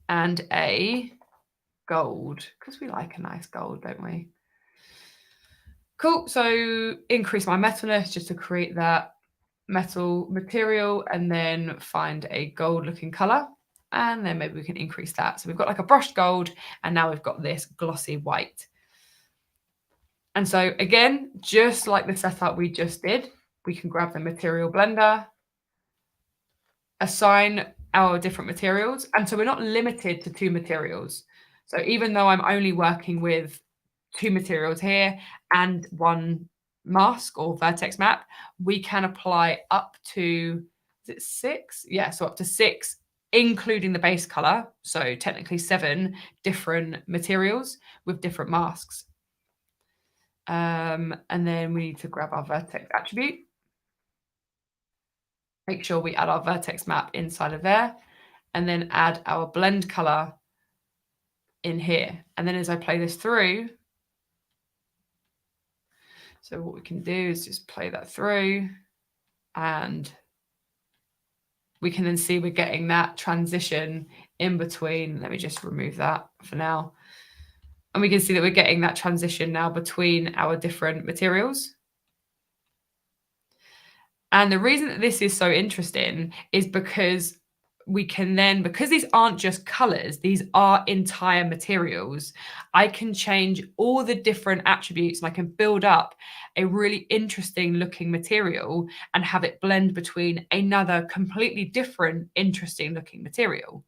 and a gold, because we like a nice gold, don't we? Cool. So increase my metalness just to create that metal material, and then find a gold looking color. And then maybe we can increase that. So we've got like a brushed gold, and now we've got this glossy white. And so again, just like the setup we just did, we can grab the material blender, assign our different materials. And so we're not limited to 2 materials. So even though I'm only working with 2 materials here and 1 mask or vertex map, we can apply up to, is it 6? Yeah, so up to 6, including the base color. So technically 7 different materials with different masks. And then we need to grab our vertex attribute. Make sure we add our vertex map inside of there, and then add our blend color in here. And then as I play this through, so what we can do is just play that through, and we can then see we're getting that transition in between. Let me just remove that for now. And we can see that we're getting that transition now between our different materials. And the reason that this is so interesting is because we can then, because these aren't just colors, these are entire materials, I can change all the different attributes, and I can build up a really interesting looking material and have it blend between another completely different interesting looking material.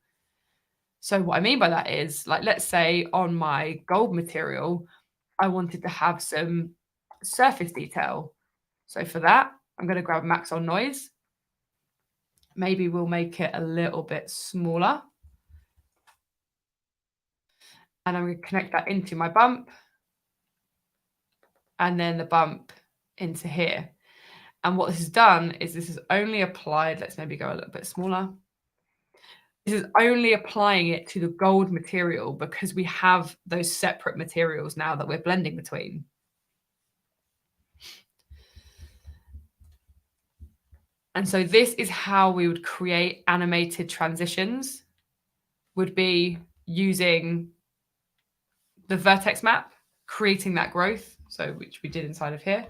So what I mean by that is, like, let's say on my gold material, I wanted to have some surface detail. So for that, I'm going to grab Maxon noise. Maybe we'll make it a little bit smaller. And I'm going to connect that into my bump. And then the bump into here. And what this has done is this is only applied, let's maybe go a little bit smaller. This is only applying it to the gold material because we have those separate materials now that we're blending between. And so this is how we would create animated transitions, would be using the vertex map, creating that growth, so which we did inside of here.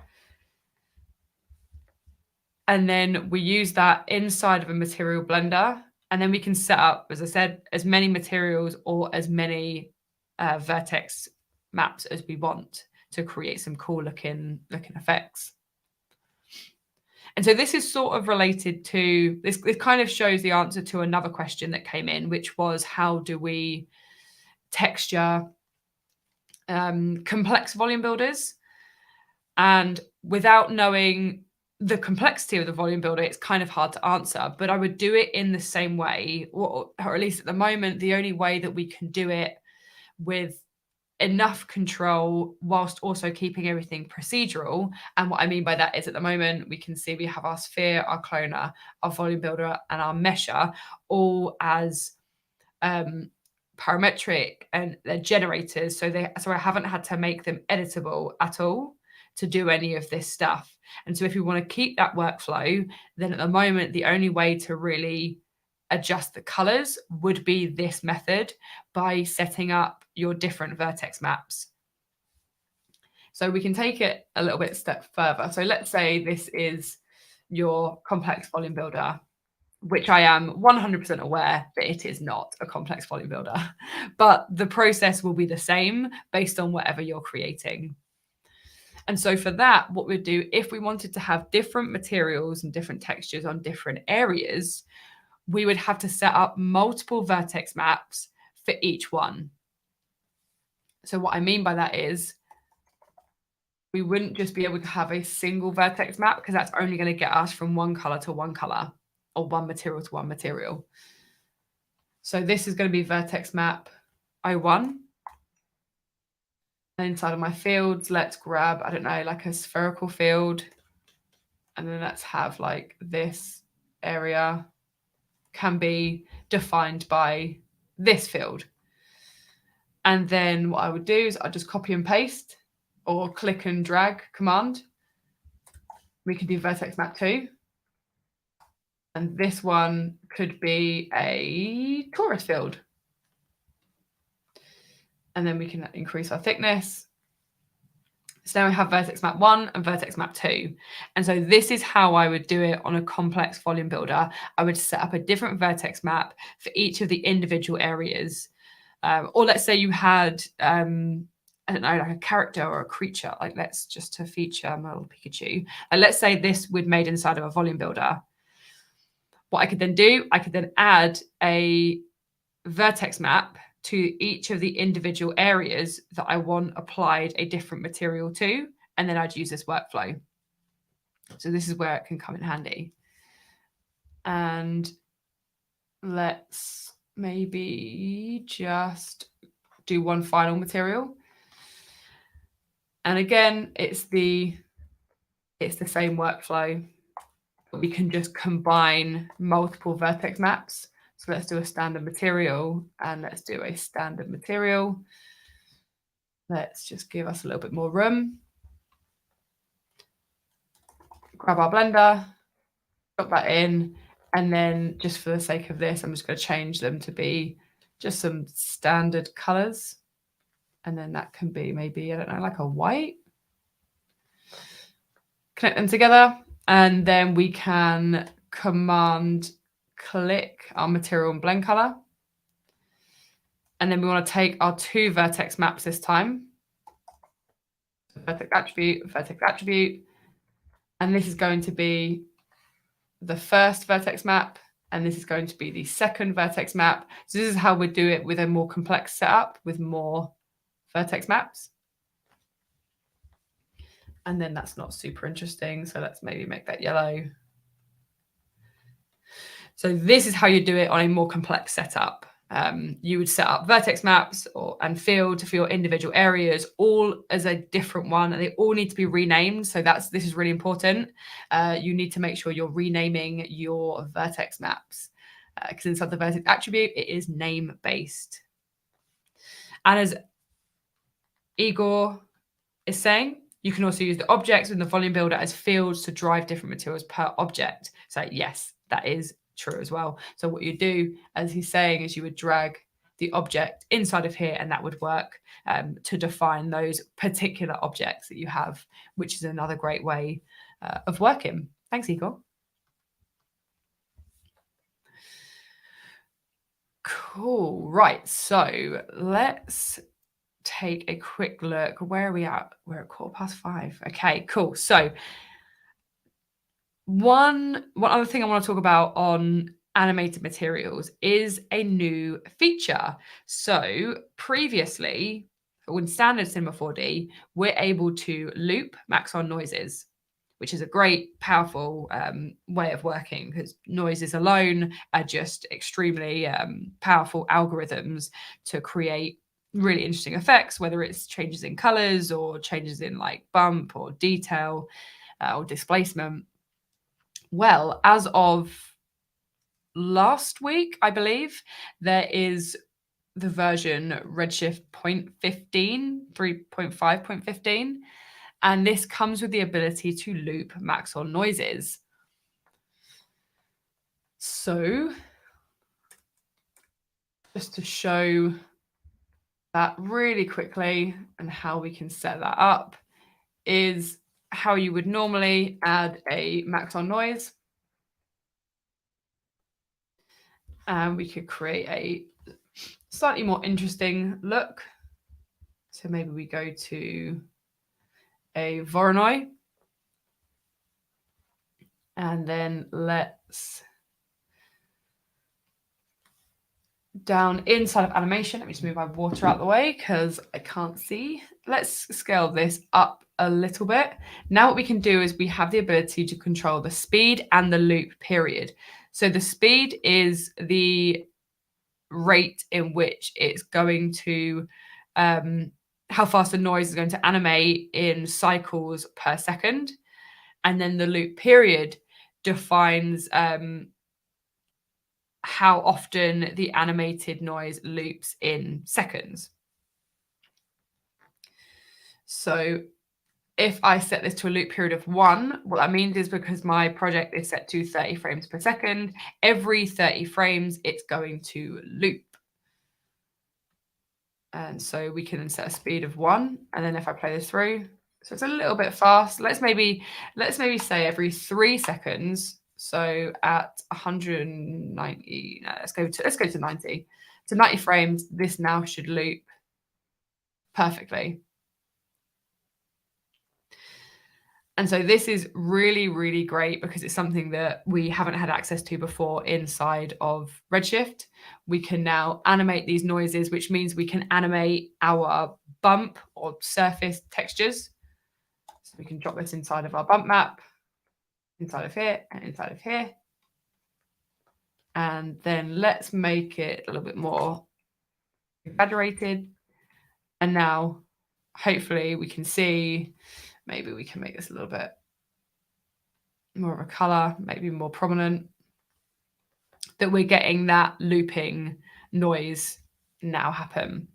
And then we use that inside of a material blender. And then we can set up, as I said, as many materials or as many vertex maps as we want to create some cool looking effects. And so this is sort of related to, this kind of shows the answer to another question that came in, which was how do we texture complex volume builders. And without knowing the complexity of the volume builder, it's kind of hard to answer, but I would do it in the same way, or at least at the moment, the only way that we can do it with enough control whilst also keeping everything procedural. And what I mean by that is at the moment, we can see we have our sphere, our cloner, our volume builder, and our mesher all as parametric, and they're generators. So I haven't had to make them editable at all to do any of this stuff. And so if we want to keep that workflow, then at the moment, the only way to really adjust the colors would be this method by setting up your different vertex maps. So we can take it a little bit step further. So let's say this is your complex volume builder, which I am 100% aware that it is not a complex volume builder, but the process will be the same based on whatever you're creating. And so for that, what we'd do, if we wanted to have different materials and different textures on different areas, we would have to set up multiple vertex maps for each one. So what I mean by that is we wouldn't just be able to have a single vertex map, because that's only going to get us from one color to one color, or one material to one material. So this is going to be vertex map 01. And inside of my fields, let's grab, I don't know, like a spherical field. And then let's have like this area can be defined by this field. And then what I would do is I'd just copy and paste or click and drag command. We can do vertex map 2. And this one could be a torus field. And then we can increase our thickness. So now we have vertex map 1 and vertex map 2. And so this is how I would do it on a complex volume builder. I would set up a different vertex map for each of the individual areas. Or let's say you had, I don't know, like a character or a creature, like let's just to feature my little Pikachu. And let's say this would made inside of a volume builder. What I could then do, I could then add a vertex map to each of the individual areas that I want applied a different material to, and then I'd use this workflow. So this is where it can come in handy. And let's maybe just do one final material. And again, it's the same workflow, but we can just combine multiple vertex maps. So let's do a standard material, and let's do a standard material. Let's just give us a little bit more room. Grab our blender, drop that in, and then just for the sake of this, I'm just going to change them to be just some standard colors. And then that can be maybe, I don't know, like a white. Connect them together, and then we can command click our material and blend color. And then we want to take our 2 vertex maps this time. Vertex attribute. And this is going to be the first vertex map, and this is going to be the second vertex map. So this is how we do it with a more complex setup with more vertex maps. And then that's not super interesting. So let's maybe make that yellow. So this is how you do it on a more complex setup. You would set up vertex maps and field for your individual areas, all as a different one, and they all need to be renamed. So this is really important. You need to make sure you're renaming your vertex maps, because inside the vertex attribute, it is name-based. And as Igor is saying, you can also use the objects in the volume builder as fields to drive different materials per object. So yes, that is true as well. So what you do, as he's saying, is you would drag the object inside of here, and that would work to define those particular objects that you have, which is another great way of working. Thanks, Igor. Cool. Right. So let's take a quick look. Where are we at? We're at 5:15. Okay, cool. So one other thing I want to talk about on animated materials is a new feature. So previously, But with standard Cinema 4D, we're able to loop Maxon noises, which is a great, powerful way of working, because noises alone are just extremely powerful algorithms to create really interesting effects, whether it's changes in colors or changes in like bump or detail or displacement. Well, as of last week, I believe, there is the version Redshift 0.15, 3.5.15, and this comes with the ability to loop Maxon noises. So just to show that really quickly and how we can set that up is how you would normally add a Maxon noise. And we could create a slightly more interesting look. So maybe we go to a Voronoi, and then let's down inside of animation. Let me just move my water out the way because I can't see. Let's scale this up a little bit. Now what we can do is we have the ability to control the speed and the loop period. So the speed is the rate in which it's going to, how fast the noise is going to animate in cycles per second. And then the loop period defines how often the animated noise loops in seconds. So if I set this to a loop period of 1, what that means is, because my project is set to 30 frames per second, every 30 frames it's going to loop. And so we can set a speed of 1, and then if I play this through, so it's a little bit fast. Let's maybe say every 3 seconds. So at 190, no, let's go to 90. To 90 frames, this now should loop perfectly. And so this is really, really great because it's something that we haven't had access to before inside of Redshift. We can now animate these noises, which means we can animate our bump or surface textures. So we can drop this inside of our bump map, inside of here and inside of here. And then let's make it a little bit more exaggerated. And now hopefully we can see, maybe we can make this a little bit more of a color, maybe more prominent, that we're getting that looping noise now happen.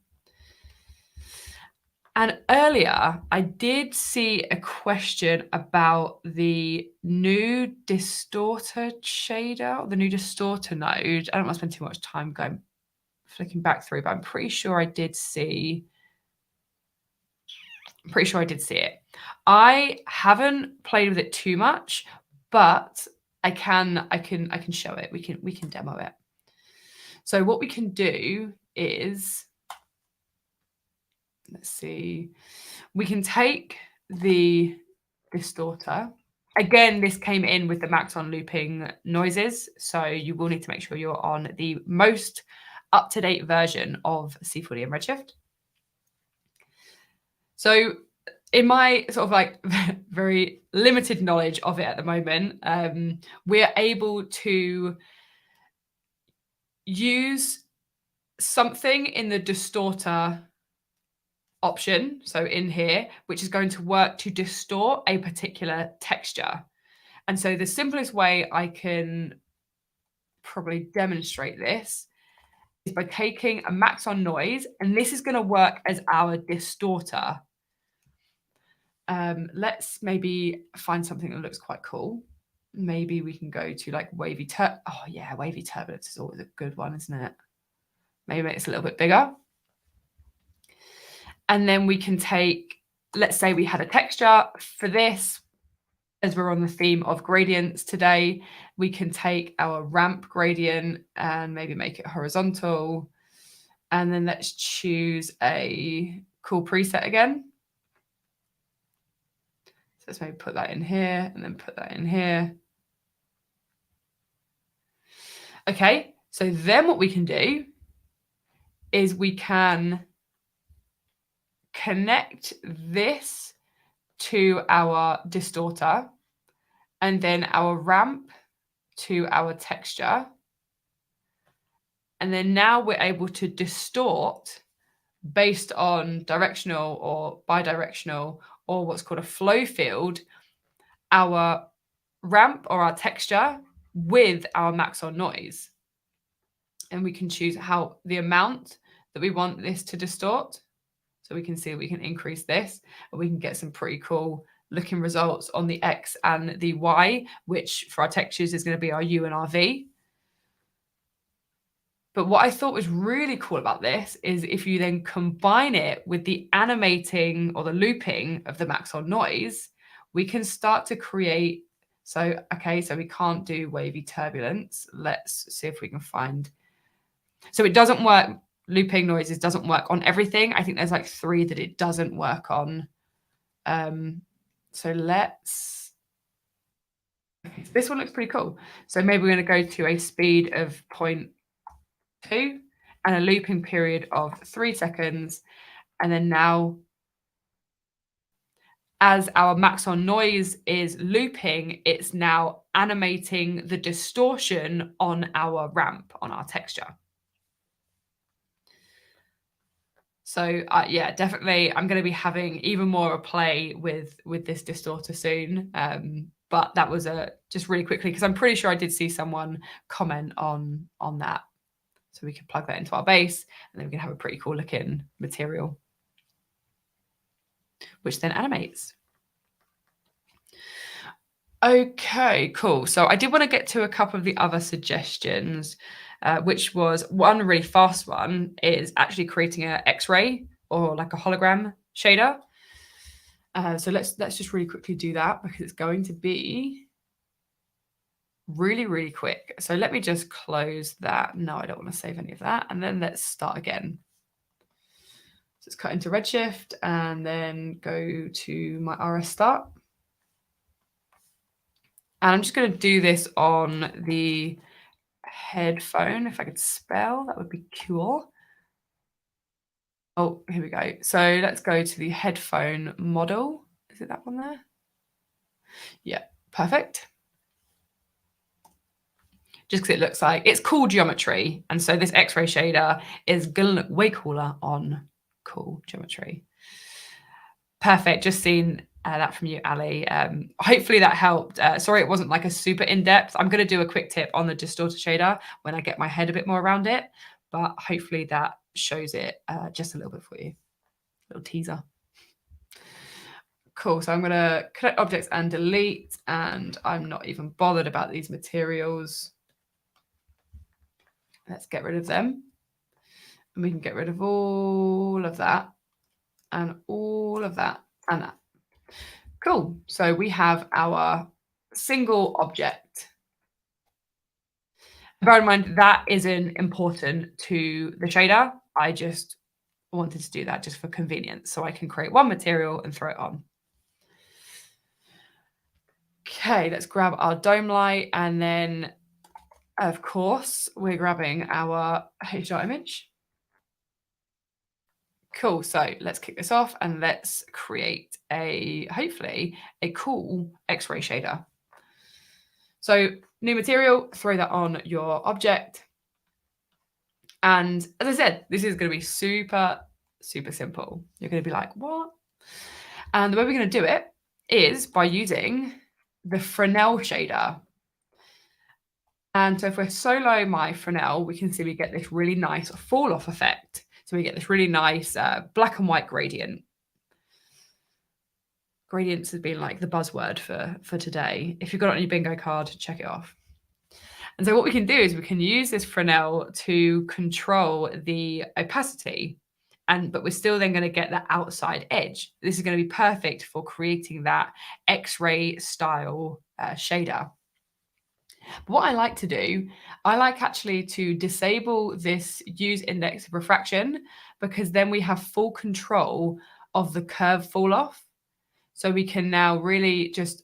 And earlier, I did see a question about the new distorter shader, or the new distorter node. I don't want to spend too much time flicking back through, but I'm pretty sure I did see it. I haven't played with it too much, but I can show it. We can demo it. So what we can do is, let's see, we can take the distorter. Again, this came in with the Maxon looping noises, so you will need to make sure you're on the most up-to-date version of C4D and Redshift. So in my sort of like very limited knowledge of it at the moment, we're able to use something in the distorter option, so in here, which is going to work to distort a particular texture. And so the simplest way I can probably demonstrate this is by taking a Maxon noise, and this is going to work as our distorter. Let's maybe find something that looks quite cool. Maybe we can go to like wavy oh yeah, wavy turbulence is always a good one, isn't it? Maybe make this a little bit bigger. And then we can take, let's say we had a texture for this, as we're on the theme of gradients today, we can take our ramp gradient and maybe make it horizontal. And then let's choose a cool preset again. So let's maybe put that in here and then put that in here. Okay, so then what we can do is we can connect this to our distorter, and then our ramp to our texture. And then now we're able to distort based on directional or bidirectional, or what's called a flow field, our ramp or our texture with our Maxon noise. And we can choose the amount that we want this to distort. So we can see we can increase this, and we can get some pretty cool looking results on the X and the Y, which for our textures is going to be our U and our V. But what I thought was really cool about this is if you then combine it with the animating or the looping of the Maxon noise, we can start to create. So we can't do wavy turbulence. Let's see if we can find. So it doesn't work. Looping noises doesn't work on everything. I think there's like 3 that it doesn't work on. So let's. Okay, so this one looks pretty cool. So maybe we're going to go to a speed of 0.2 and a looping period of 3 seconds. And then now, as our Maxon noise is looping, it's now animating the distortion on our ramp, on our texture. So yeah, definitely I'm going to be having even more of a play with this distorter soon. But that was just really quickly, because I'm pretty sure I did see someone comment on that. So we can plug that into our base, and then we can have a pretty cool looking material, which then animates. Okay, cool. So I did want to get to a couple of the other suggestions, which was one really fast one is actually creating an X-ray or like a hologram shader. So let's just really quickly do that, because it's going to be really, really quick. So let me just close that. No, I don't want to save any of that. And then let's start again. So let's cut into Redshift and then go to my RS start. And I'm just going to do this on the headphone. If I could spell, that would be cool. Oh, here we go. So let's go to the headphone model. Is it that one there? Yeah, perfect. Just because it looks like it's cool geometry. And so this X-ray shader is going to look way cooler on cool geometry. Perfect. Just seen that from you, Ali. Hopefully that helped. Sorry, it wasn't like a super in-depth. I'm going to do a quick tip on the distorter shader when I get my head a bit more around it. But hopefully that shows it just a little bit for you. Little teaser. Cool. So I'm going to collect objects and delete. And I'm not even bothered about these materials. Let's get rid of them. And we can get rid of all of that and all of that and that. Cool. So we have our single object. Bear in mind, that isn't important to the shader. I just wanted to do that just for convenience. So I can create one material and throw it on. Okay, let's grab our dome light. And then, of course, we're grabbing our HDR image. Cool. So let's kick this off and let's create hopefully a cool X-ray shader. So new material, throw that on your object. And as I said, this is going to be super, super simple. You're going to be like, what? And the way we're going to do it is by using the Fresnel shader. And so if we're solo my Fresnel, we can see we get this really nice fall off effect. So we get this really nice black and white gradient. Gradients has been like the buzzword for today. If you've got it on your bingo card, check it off. And so what we can do is we can use this Fresnel to control the opacity, but we're still then going to get that outside edge. This is going to be perfect for creating that X-ray style shader. But what I like to do, I like actually to disable this use index of refraction, because then we have full control of the curve fall off. So we can now really just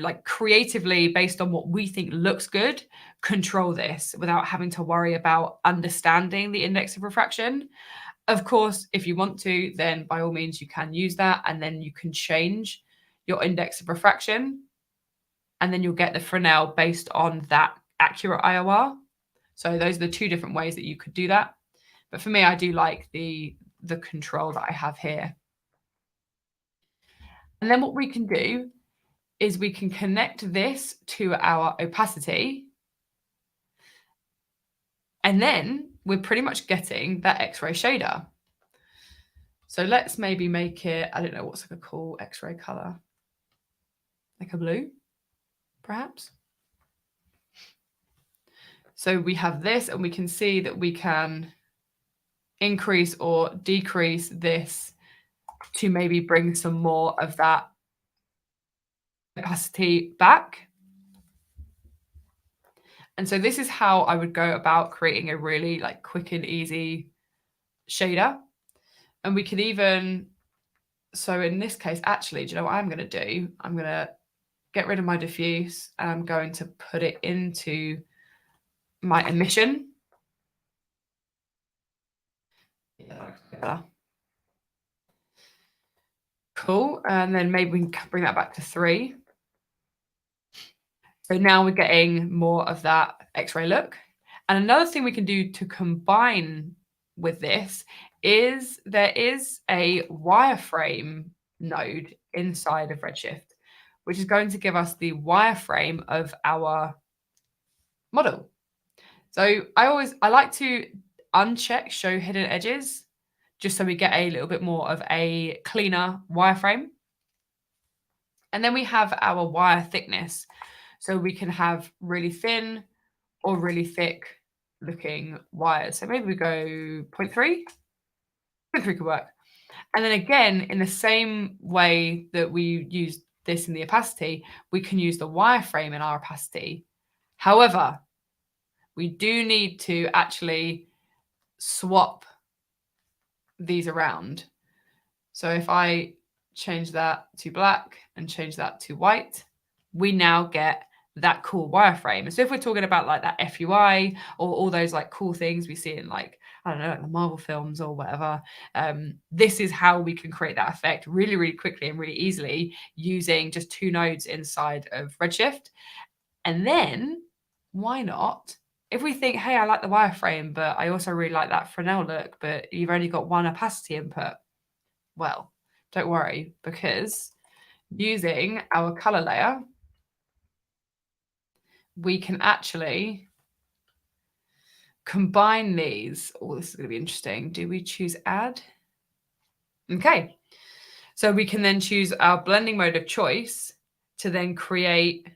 like creatively, based on what we think looks good, control this without having to worry about understanding the index of refraction. Of course, if you want to, then by all means you can use that, and then you can change your index of refraction, and then you'll get the Fresnel based on that accurate IOR. So those are the two different ways that you could do that. But for me, I do like the control that I have here. And then what we can do is we can connect this to our opacity. And then we're pretty much getting that X-ray shader. So let's maybe make it, I don't know, what's like a cool X-ray color? Like a blue, perhaps? So we have this, and we can see that we can increase or decrease this to maybe bring some more of that opacity back. And so this is how I would go about creating a really like quick and easy shader. And we could even, so in this case, actually, do you know what I'm going to do? I'm going to get rid of my diffuse, and I'm going to put it into my emission. Yeah. Cool. And then maybe we can bring that back to 3. So now we're getting more of that X-ray look. And another thing we can do to combine with this is there is a wireframe node inside of Redshift, which is going to give us the wireframe of our model. So I like to uncheck show hidden edges, just so we get a little bit more of a cleaner wireframe. And then we have our wire thickness. So we can have really thin or really thick looking wires. So maybe we go 0.3. 0.3 could work. And then again, in the same way that we use this in the opacity, we can use the wireframe in our opacity. However, we do need to actually swap these around. So if I change that to black and change that to white, we now get that cool wireframe. And so if we're talking about like that FUI or all those like cool things we see in like, I don't know, like the Marvel films or whatever, this is how we can create that effect really, really quickly and really easily using just 2 nodes inside of Redshift. And then why not? If we think, hey, I like the wireframe, but I also really like that Fresnel look, but you've only got 1 opacity input. Well, don't worry, because using our color layer, we can actually combine these. Oh, this is going to be interesting. Do we choose add? Okay. So we can then choose our blending mode of choice to then create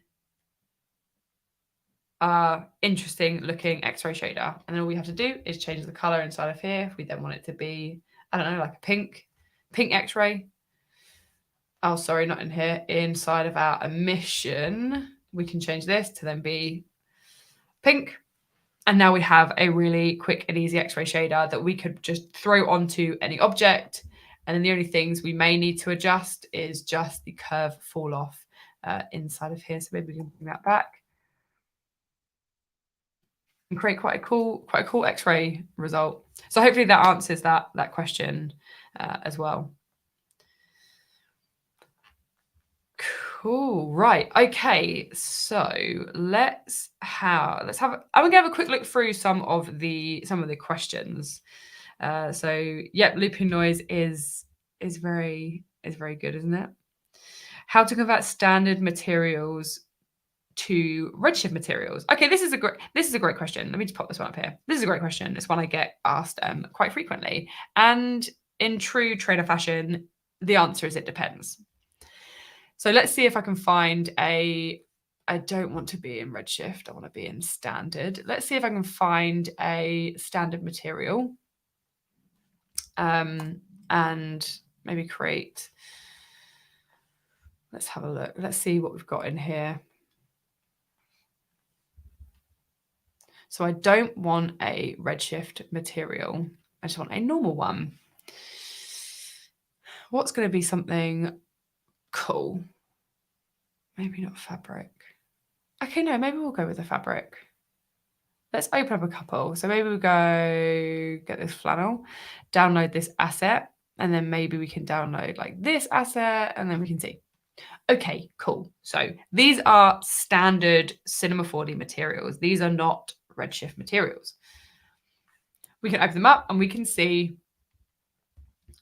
interesting looking X-ray shader. And then all we have to do is change the color inside of here. If we then want it to be, I don't know, like a pink X-ray. Oh, sorry, not in here. Inside of our emission, we can change this to then be pink. And now we have a really quick and easy X-ray shader that we could just throw onto any object. And then the only things we may need to adjust is just the curve fall off inside of here. So maybe we can bring that back and create quite a cool X-ray result. So hopefully that answers that question as well. Cool. Right. Okay. So let's have. I'm gonna have a quick look through some of the questions. So yeah, looping noise is very good, isn't it? How to convert standard materials to Redshift materials. Okay, this is a great question. Let me just pop this one up here. This is a great question. It's one I get asked quite frequently. And in true trader fashion, the answer is it depends. So let's see if I can find I don't want to be in Redshift. I want to be in standard. Let's see if I can find a standard material and maybe create. Let's have a look. Let's see what we've got in here. So I don't want a Redshift material. I just want a normal one. What's going to be something cool? Maybe not fabric. Okay, no, maybe we'll go with the fabric. let's open up a couple. So maybe we go get this flannel, download this asset, and then maybe we can download like this asset, and then we can see. Okay, cool. So these are standard Cinema 4D materials. These are not Redshift materials. We can open them up and we can see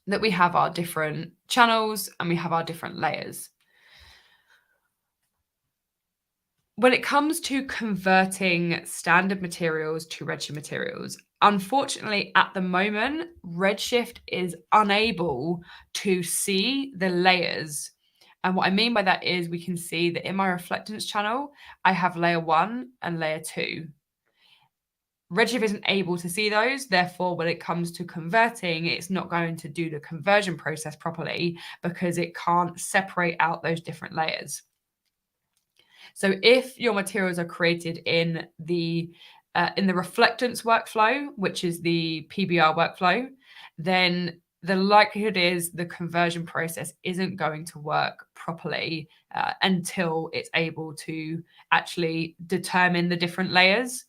that we have our different channels and we have our different layers. When it comes to converting standard materials to Redshift materials, unfortunately, at the moment, Redshift is unable to see the layers. And what I mean by that is we can see that in my reflectance channel, I have layer 1 and layer 2. Redshift isn't able to see those. Therefore, when it comes to converting, it's not going to do the conversion process properly because it can't separate out those different layers. So if your materials are created in the reflectance workflow, which is the PBR workflow, then the likelihood is the conversion process isn't going to work properly until it's able to actually determine the different layers.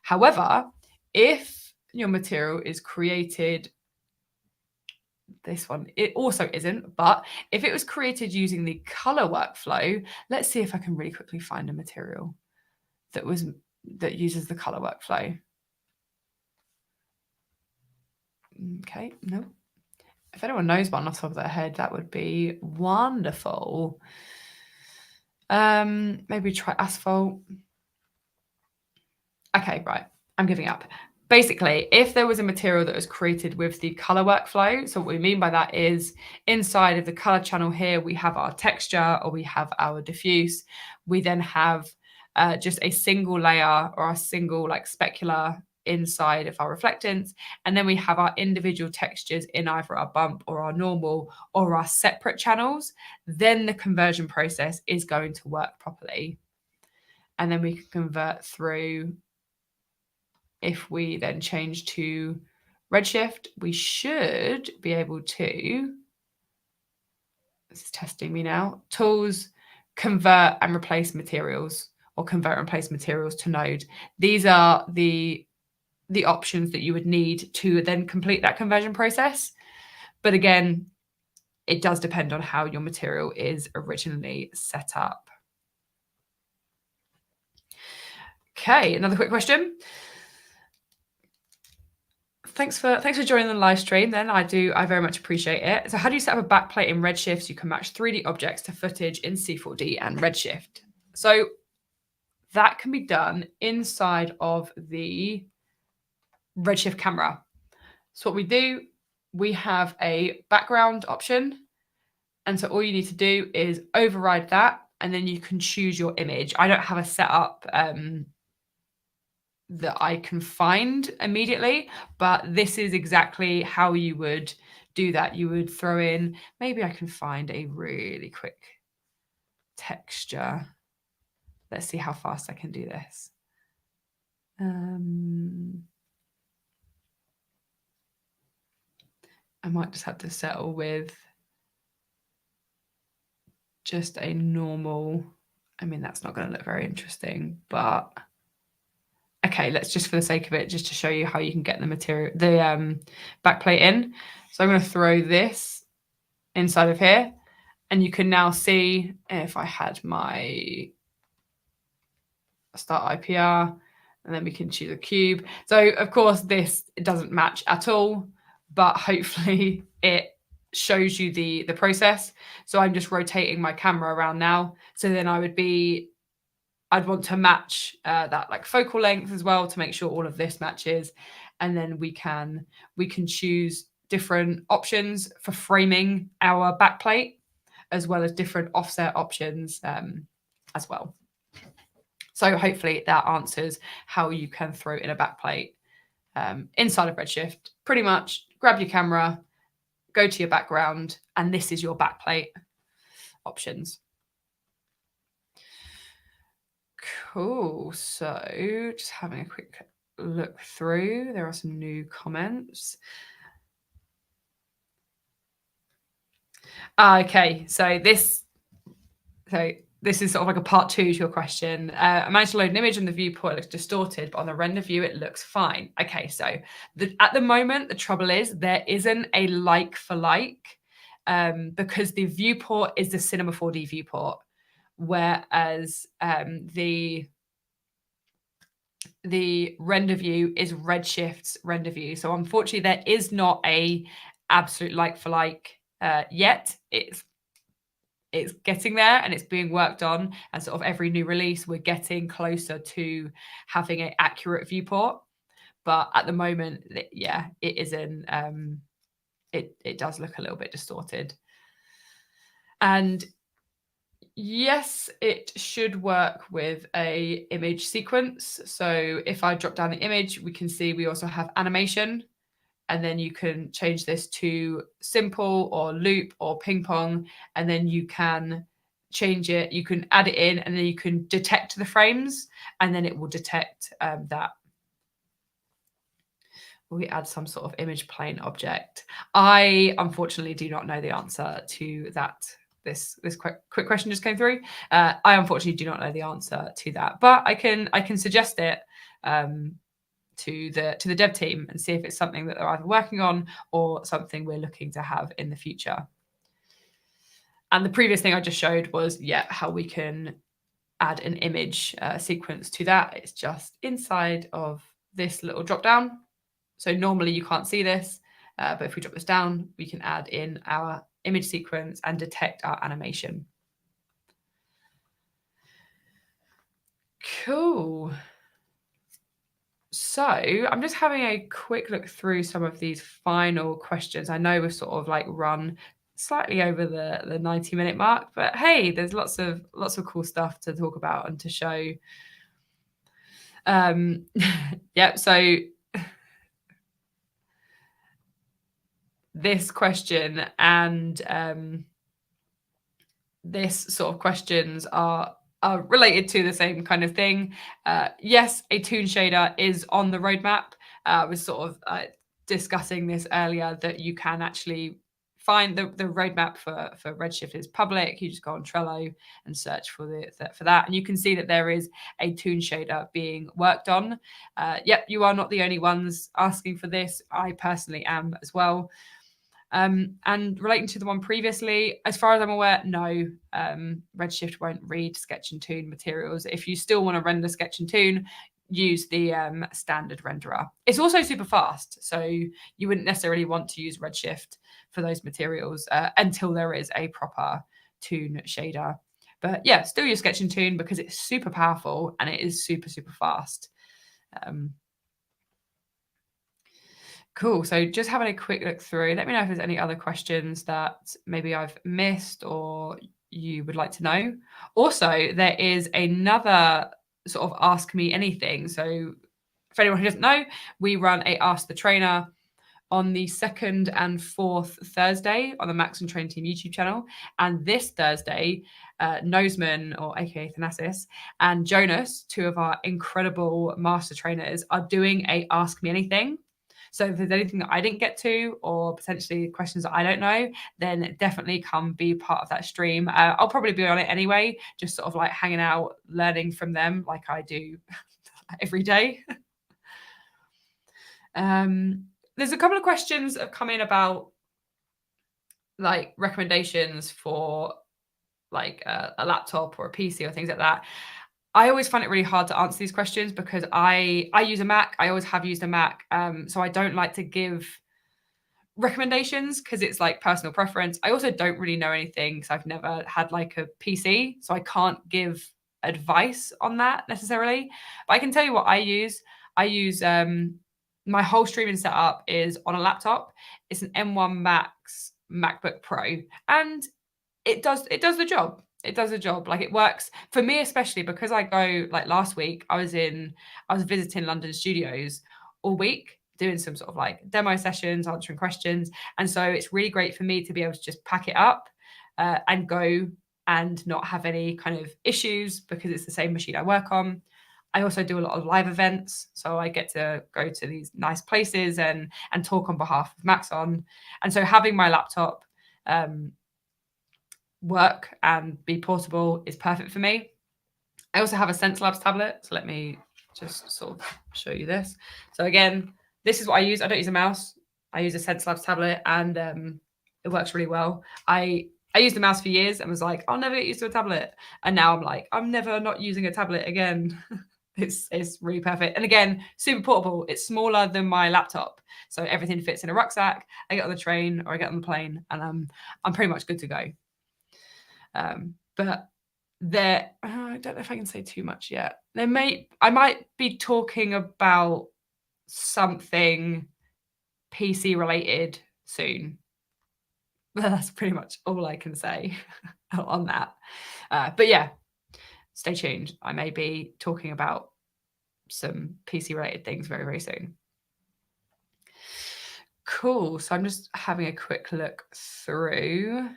However, if your material is created, this one, it also isn't, but if it was created using the color workflow, let's see if I can really quickly find a material that uses the color workflow. Okay, no. If anyone knows one off the top of their head, that would be wonderful. Maybe try asphalt. Okay, right. I'm giving up. Basically, if there was a material that was created with the color workflow, so what we mean by that is inside of the color channel here, we have our texture or we have our diffuse. We then have just a single layer or a single like specular inside of our reflectance. And then we have our individual textures in either our bump or our normal or our separate channels. Then the conversion process is going to work properly. And then we can convert through. If we then change to Redshift, we should be able to, this is testing me now, tools, convert and replace materials, or convert and replace materials to node. These are the options that you would need to then complete that conversion process. But again, it does depend on how your material is originally set up. Okay, another quick question. Thanks for joining the live stream then. I very much appreciate it. So how do you set up a backplate in Redshift so you can match 3D objects to footage in C4D and Redshift? So that can be done inside of the Redshift camera. So what we do, we have a background option. And so all you need to do is override that, and then you can choose your image. I don't have a setup that I can find immediately, but this is exactly how you would do that. You would throw in, maybe I can find a really quick texture. Let's see how fast I can do this. I might just have to settle with just a normal, I mean, that's not going to look very interesting, but okay, let's just for the sake of it, just to show you how you can get the material, the backplate in. So I'm going to throw this inside of here, and you can now see if I had my start IPR, and then we can choose a cube. So of course this doesn't match at all, but hopefully it shows you the process. So I'm just rotating my camera around now. So then I'd want to match that like focal length as well to make sure all of this matches. And then we can choose different options for framing our backplate, as well as different offset options as well. So hopefully that answers how you can throw in a backplate inside of Redshift. Pretty much grab your camera, go to your background, and this is your backplate options. Cool. So just having a quick look through. There are some new comments. Okay, so this is sort of like a part 2 to your question. I managed to load an image and the viewport looks distorted, but on the render view, it looks fine. Okay, so at the moment, the trouble is there isn't a like for like because the viewport is the Cinema 4D viewport, whereas the render view is Redshift's render view. So unfortunately, there is not a absolute like for like yet. It's getting there and it's being worked on, and sort of every new release we're getting closer to having an accurate viewport, but at the moment yeah, it isn't. It does look a little bit distorted, and yes, it should work with a image sequence. So if I drop down the image, we can see we also have animation, and then you can change this to simple or loop or ping pong, and then you can change it, you can add it in, and then you can detect the frames, and then it will detect that. We add some sort of image plane object. I unfortunately do not know the answer to that. This quick question just came through. I unfortunately do not know the answer to that, but I can suggest it to the dev team and see if it's something that they're either working on or something we're looking to have in the future. And the previous thing I just showed was, yeah, how we can add an image sequence to that. It's just inside of this little drop down. So normally you can't see this, but if we drop this down, we can add in our image sequence and detect our animation. Cool. So I'm just having a quick look through some of these final questions. I know we've sort of like run slightly over the 90-minute mark, but hey, there's lots of cool stuff to talk about and to show. Yep. So this question and this sort of questions are related to the same kind of thing. Yes, a toon shader is on the roadmap. I was sort of discussing this earlier, that you can actually find the roadmap for Redshift is public. You just go on Trello and search for that, and you can see that there is a toon shader being worked on. Yep, you are not the only ones asking for this. I personally am as well. And relating to the one previously, as far as I'm aware, no, Redshift won't read sketch and toon materials. If you still want to render sketch and toon, use the standard renderer. It's also super fast, so you wouldn't necessarily want to use Redshift for those materials until there is a proper toon shader. But yeah, still use sketch and toon because it's super powerful and it is super, super fast. Cool. So just having a quick look through. Let me know if there's any other questions that maybe I've missed or you would like to know. Also, there is another sort of Ask Me Anything. So for anyone who doesn't know, we run a Ask the Trainer on the 2nd and 4th Thursday on the Maxon Trainer Team YouTube channel. And this Thursday, Noseman, or aka Thanasis, and Jonas, two of our incredible master trainers, are doing a Ask Me Anything. So if there's anything that I didn't get to, or potentially questions that I don't know, then definitely come be part of that stream. I'll probably be on it anyway, just sort of like hanging out, learning from them like I do every day. There's a couple of questions that have come in about like recommendations for like a laptop or a PC or things like that. I always find it really hard to answer these questions because I use a Mac. I always have used a Mac. So I don't like to give recommendations because it's like personal preference. I also don't really know anything because I've never had like a PC. So I can't give advice on that necessarily. But I can tell you what I use. I use my whole streaming setup is on a laptop. It's an M1 Max MacBook Pro, and it does the job. It does the job. Like it works for me, especially because I go, like last week, I was visiting London studios all week, doing some sort of like demo sessions, answering questions. And so it's really great for me to be able to just pack it up and go and not have any kind of issues because it's the same machine I work on. I also do a lot of live events, so I get to go to these nice places and talk on behalf of Maxon. And so having my laptop work and be portable is perfect for me. I also have a SenseLabs tablet, so let me just sort of show you this. So again, this is what I use. I don't use a mouse. I use a SenseLabs tablet, and it works really well. I used the mouse for years and was like, I'll never get used to a tablet. And now I'm like, I'm never not using a tablet again. It's really perfect. And again, super portable. It's smaller than my laptop. So everything fits in a rucksack. I get on the train or I get on the plane, and I'm pretty much good to go. But there, I don't know if I can say too much yet. I might be talking about something PC related soon. That's pretty much all I can say on that. But yeah, stay tuned. I may be talking about some PC related things very, very soon. Cool. So I'm just having a quick look through.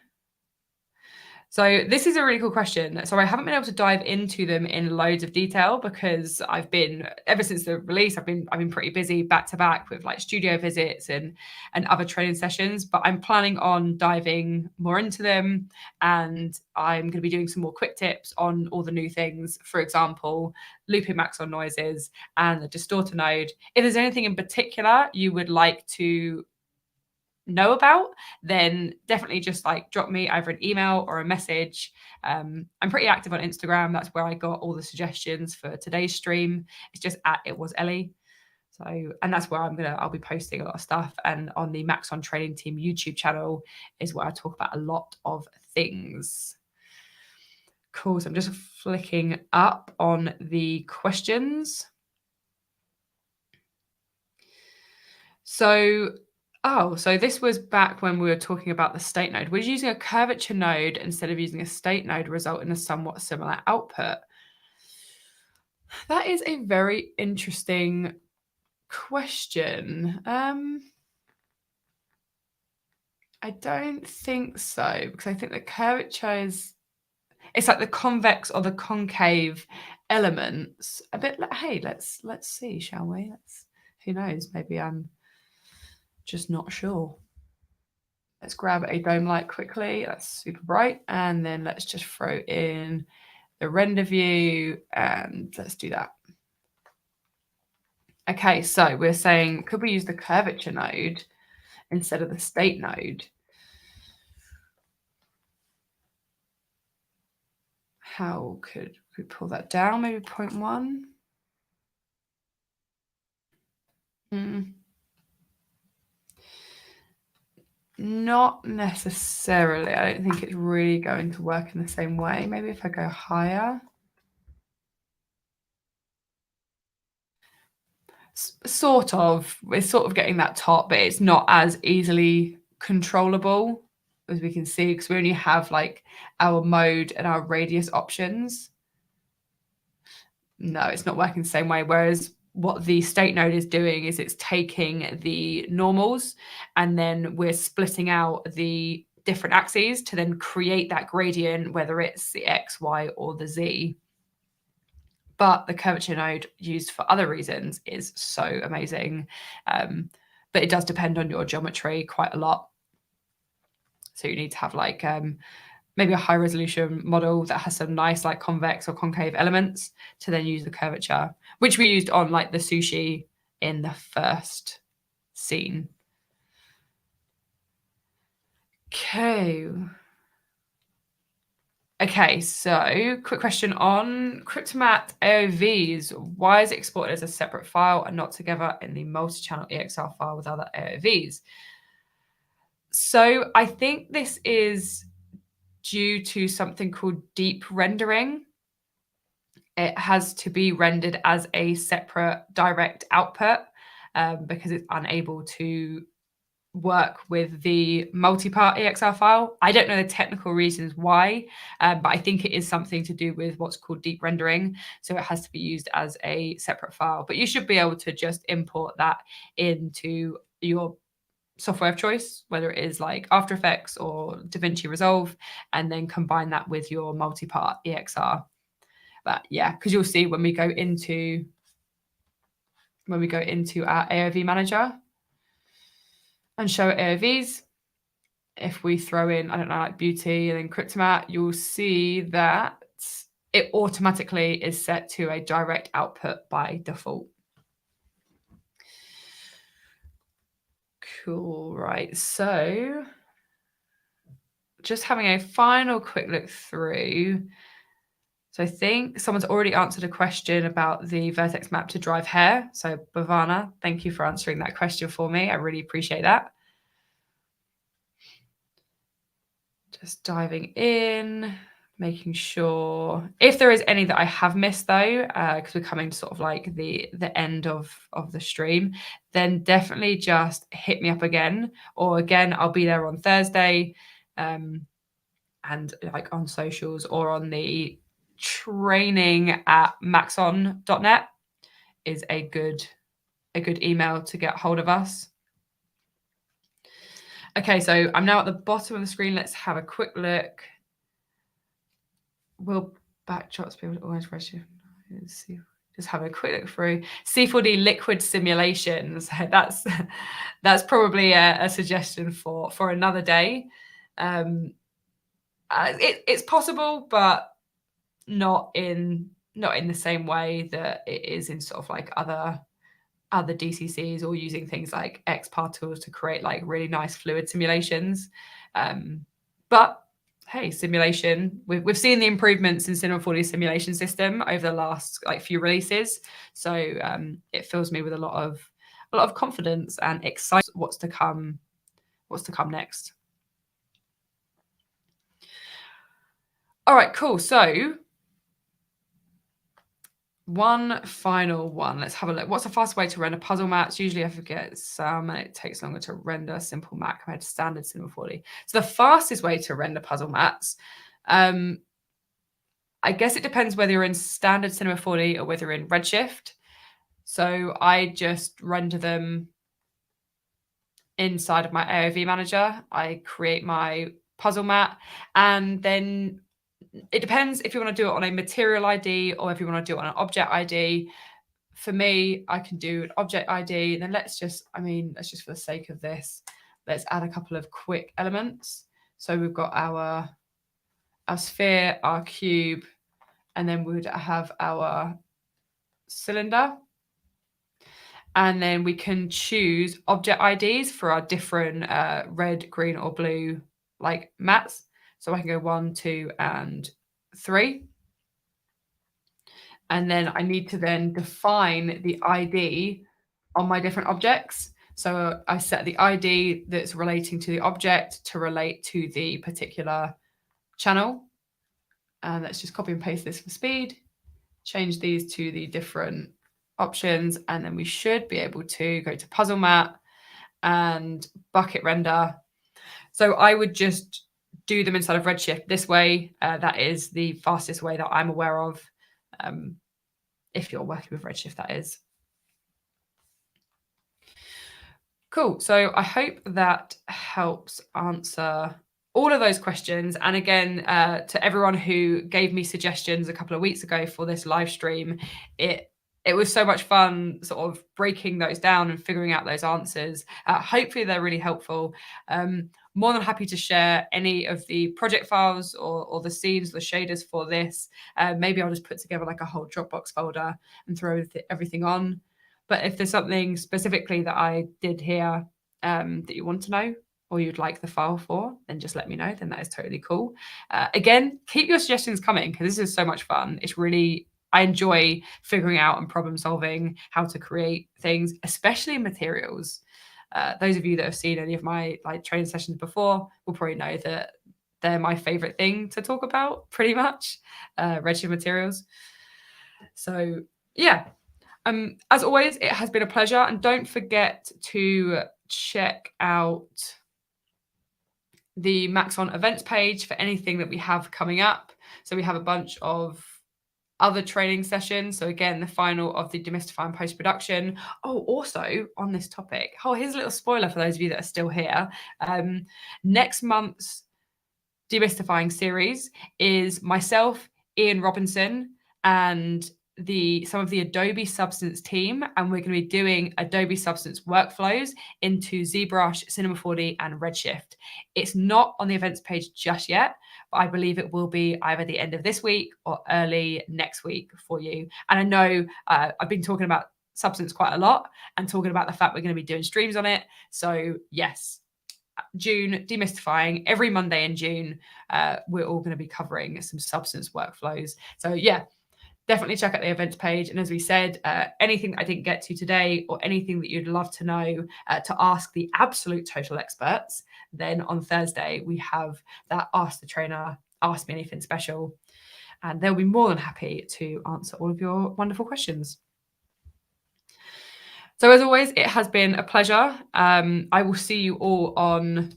So this is a really cool question. So I haven't been able to dive into them in loads of detail because I've been, ever since the release, I've been pretty busy back to back with like studio visits and other training sessions, but I'm planning on diving more into them, and I'm going to be doing some more quick tips on all the new things. For example, looping Maxon noises and the distorter node. If there's anything in particular you would like to know about, then definitely just like drop me either an email or a message. I'm pretty active on Instagram. That's where I got all the suggestions for today's stream. It's just at It Was Elly. So, and that's where I'll be posting a lot of stuff. And on the Maxon Training Team YouTube channel is where I talk about a lot of things. Cool. So I'm just flicking up on the questions. So this was back when we were talking about the state node. Would using a curvature node instead of using a state node result in a somewhat similar output? That is a very interesting question. I don't think so, because I think the curvature it's like the convex or the concave elements. A bit like, hey, let's see, shall we? Who knows? Maybe I'm just not sure. Let's grab a dome light quickly. That's super bright. And then let's just throw in the render view, and let's do that. Okay, so we're saying, could we use the curvature node instead of the state node? How could we pull that down? Maybe 0.1? Not necessarily. I don't think it's really going to work in the same way. Maybe if I go higher. Sort of. We're sort of getting that top, but it's not as easily controllable as we can see, because we only have like our mode and our radius options. No, it's not working the same way. Whereas what the state node is doing is it's taking the normals, and then we're splitting out the different axes to then create that gradient, whether it's the X, Y, or the Z. But the curvature node used for other reasons is so amazing. But it does depend on your geometry quite a lot. So you need to have like maybe a high resolution model that has some nice like convex or concave elements to then use the curvature, which we used on like the sushi in the first scene. Okay, so quick question on Cryptomat AOVs. Why is it exported as a separate file and not together in the multi-channel EXR file with other AOVs? So I think this is due to something called deep rendering. It has to be rendered as a separate direct output because it's unable to work with the multi-part EXR file. I don't know the technical reasons why, but I think it is something to do with what's called deep rendering. So it has to be used as a separate file, but you should be able to just import that into your software of choice, whether it is like After Effects or DaVinci Resolve, and then combine that with your multi-part EXR. But yeah, because you'll see when we go into our AOV manager and show AOVs, if we throw in, I don't know, like beauty and then Cryptomat, you'll see that it automatically is set to a direct output by default. Cool, right. So just having a final quick look through. So I think someone's already answered a question about the vertex map to drive hair. So Bhavana, thank you for answering that question for me. I really appreciate that. Just diving in, making sure if there is any that I have missed though, because we're coming to sort of like the end of the stream, then definitely just hit me up again, or again, I'll be there on Thursday, and like on socials or on the training@maxon.net is a good email to get hold of us. Okay, so I'm now at the bottom of the screen. Let's have a quick look. Will backdrops be able to organize Redshift? Let's see. Just have a quick look through. C4D liquid simulations. That's probably a suggestion for another day. It's possible, but not in the same way that it is in sort of like other DCCs, or using things like XParticles to create like really nice fluid simulations. But hey, simulation, we've seen the improvements in Cinema 4D simulation system over the last like few releases. So it fills me with a lot of confidence and excitement what's to come next. All right, cool. So one final one. Let's have a look. What's the fastest way to render puzzle maps? Usually I forget some, and it takes longer to render simple map compared to standard Cinema 4D. So the fastest way to render puzzle maps, I guess it depends whether you're in standard Cinema 4D or whether you're in Redshift. So I just render them inside of my AOV manager. I create my puzzle map, and then it depends if you want to do it on a material ID or if you want to do it on an object ID. For me, I can do an object ID. Then let's just for the sake of this, let's add a couple of quick elements. So we've got our sphere, our cube, and then we would have our cylinder. And then we can choose object IDs for our different red, green, or blue like mats. So I can go 1, 2, and 3. And then I need to then define the ID on my different objects. So I set the ID that's relating to the object to relate to the particular channel. And let's just copy and paste this for speed. Change these to the different options. And then we should be able to go to puzzle map and bucket render. So I would just do them inside of Redshift this way. That is the fastest way that I'm aware of. If you're working with Redshift, that is. Cool. So I hope that helps answer all of those questions. And again, to everyone who gave me suggestions a couple of weeks ago for this live stream, it was so much fun sort of breaking those down and figuring out those answers. Hopefully they're really helpful. More than happy to share any of the project files or the scenes, the shaders for this. Maybe I'll just put together like a whole Dropbox folder and throw everything on. But if there's something specifically that I did here that you want to know or you'd like the file for, then just let me know. Then that is totally cool. Again, keep your suggestions coming because this is so much fun. It's really, I enjoy figuring out and problem solving how to create things, especially materials. Those of you that have seen any of my like training sessions before will probably know that they're my favorite thing to talk about, pretty much, Redshift materials. So yeah, as always, it has been a pleasure. And don't forget to check out the Maxon events page for anything that we have coming up. So we have a bunch of other training sessions. So again, the final of the demystifying post-production. Oh, also on this topic, here's a little spoiler for those of you that are still here. Next month's demystifying series is myself, Ian Robinson, and some of the Adobe Substance team, and we're going to be doing Adobe Substance workflows into ZBrush, Cinema 4D, and Redshift. It's not on the events page just yet, but I believe it will be either the end of this week or early next week for you. And I know I've been talking about Substance quite a lot and talking about the fact we're going to be doing streams on it. So yes, June, demystifying every Monday in June, we're all going to be covering some Substance workflows. So yeah, definitely check out the events page. And as we said, anything that I didn't get to today or anything that you'd love to know to ask the absolute total experts, then on Thursday, we have that Ask the Trainer, Ask Me Anything special. And they'll be more than happy to answer all of your wonderful questions. So as always, it has been a pleasure. I will see you all on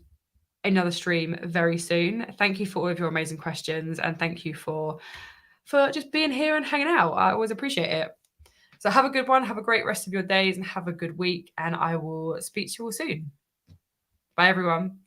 another stream very soon. Thank you for all of your amazing questions, and thank you for just being here and hanging out. I always appreciate it. So have a good one. Have a great rest of your days and have a good week. And I will speak to you all soon. Bye, everyone.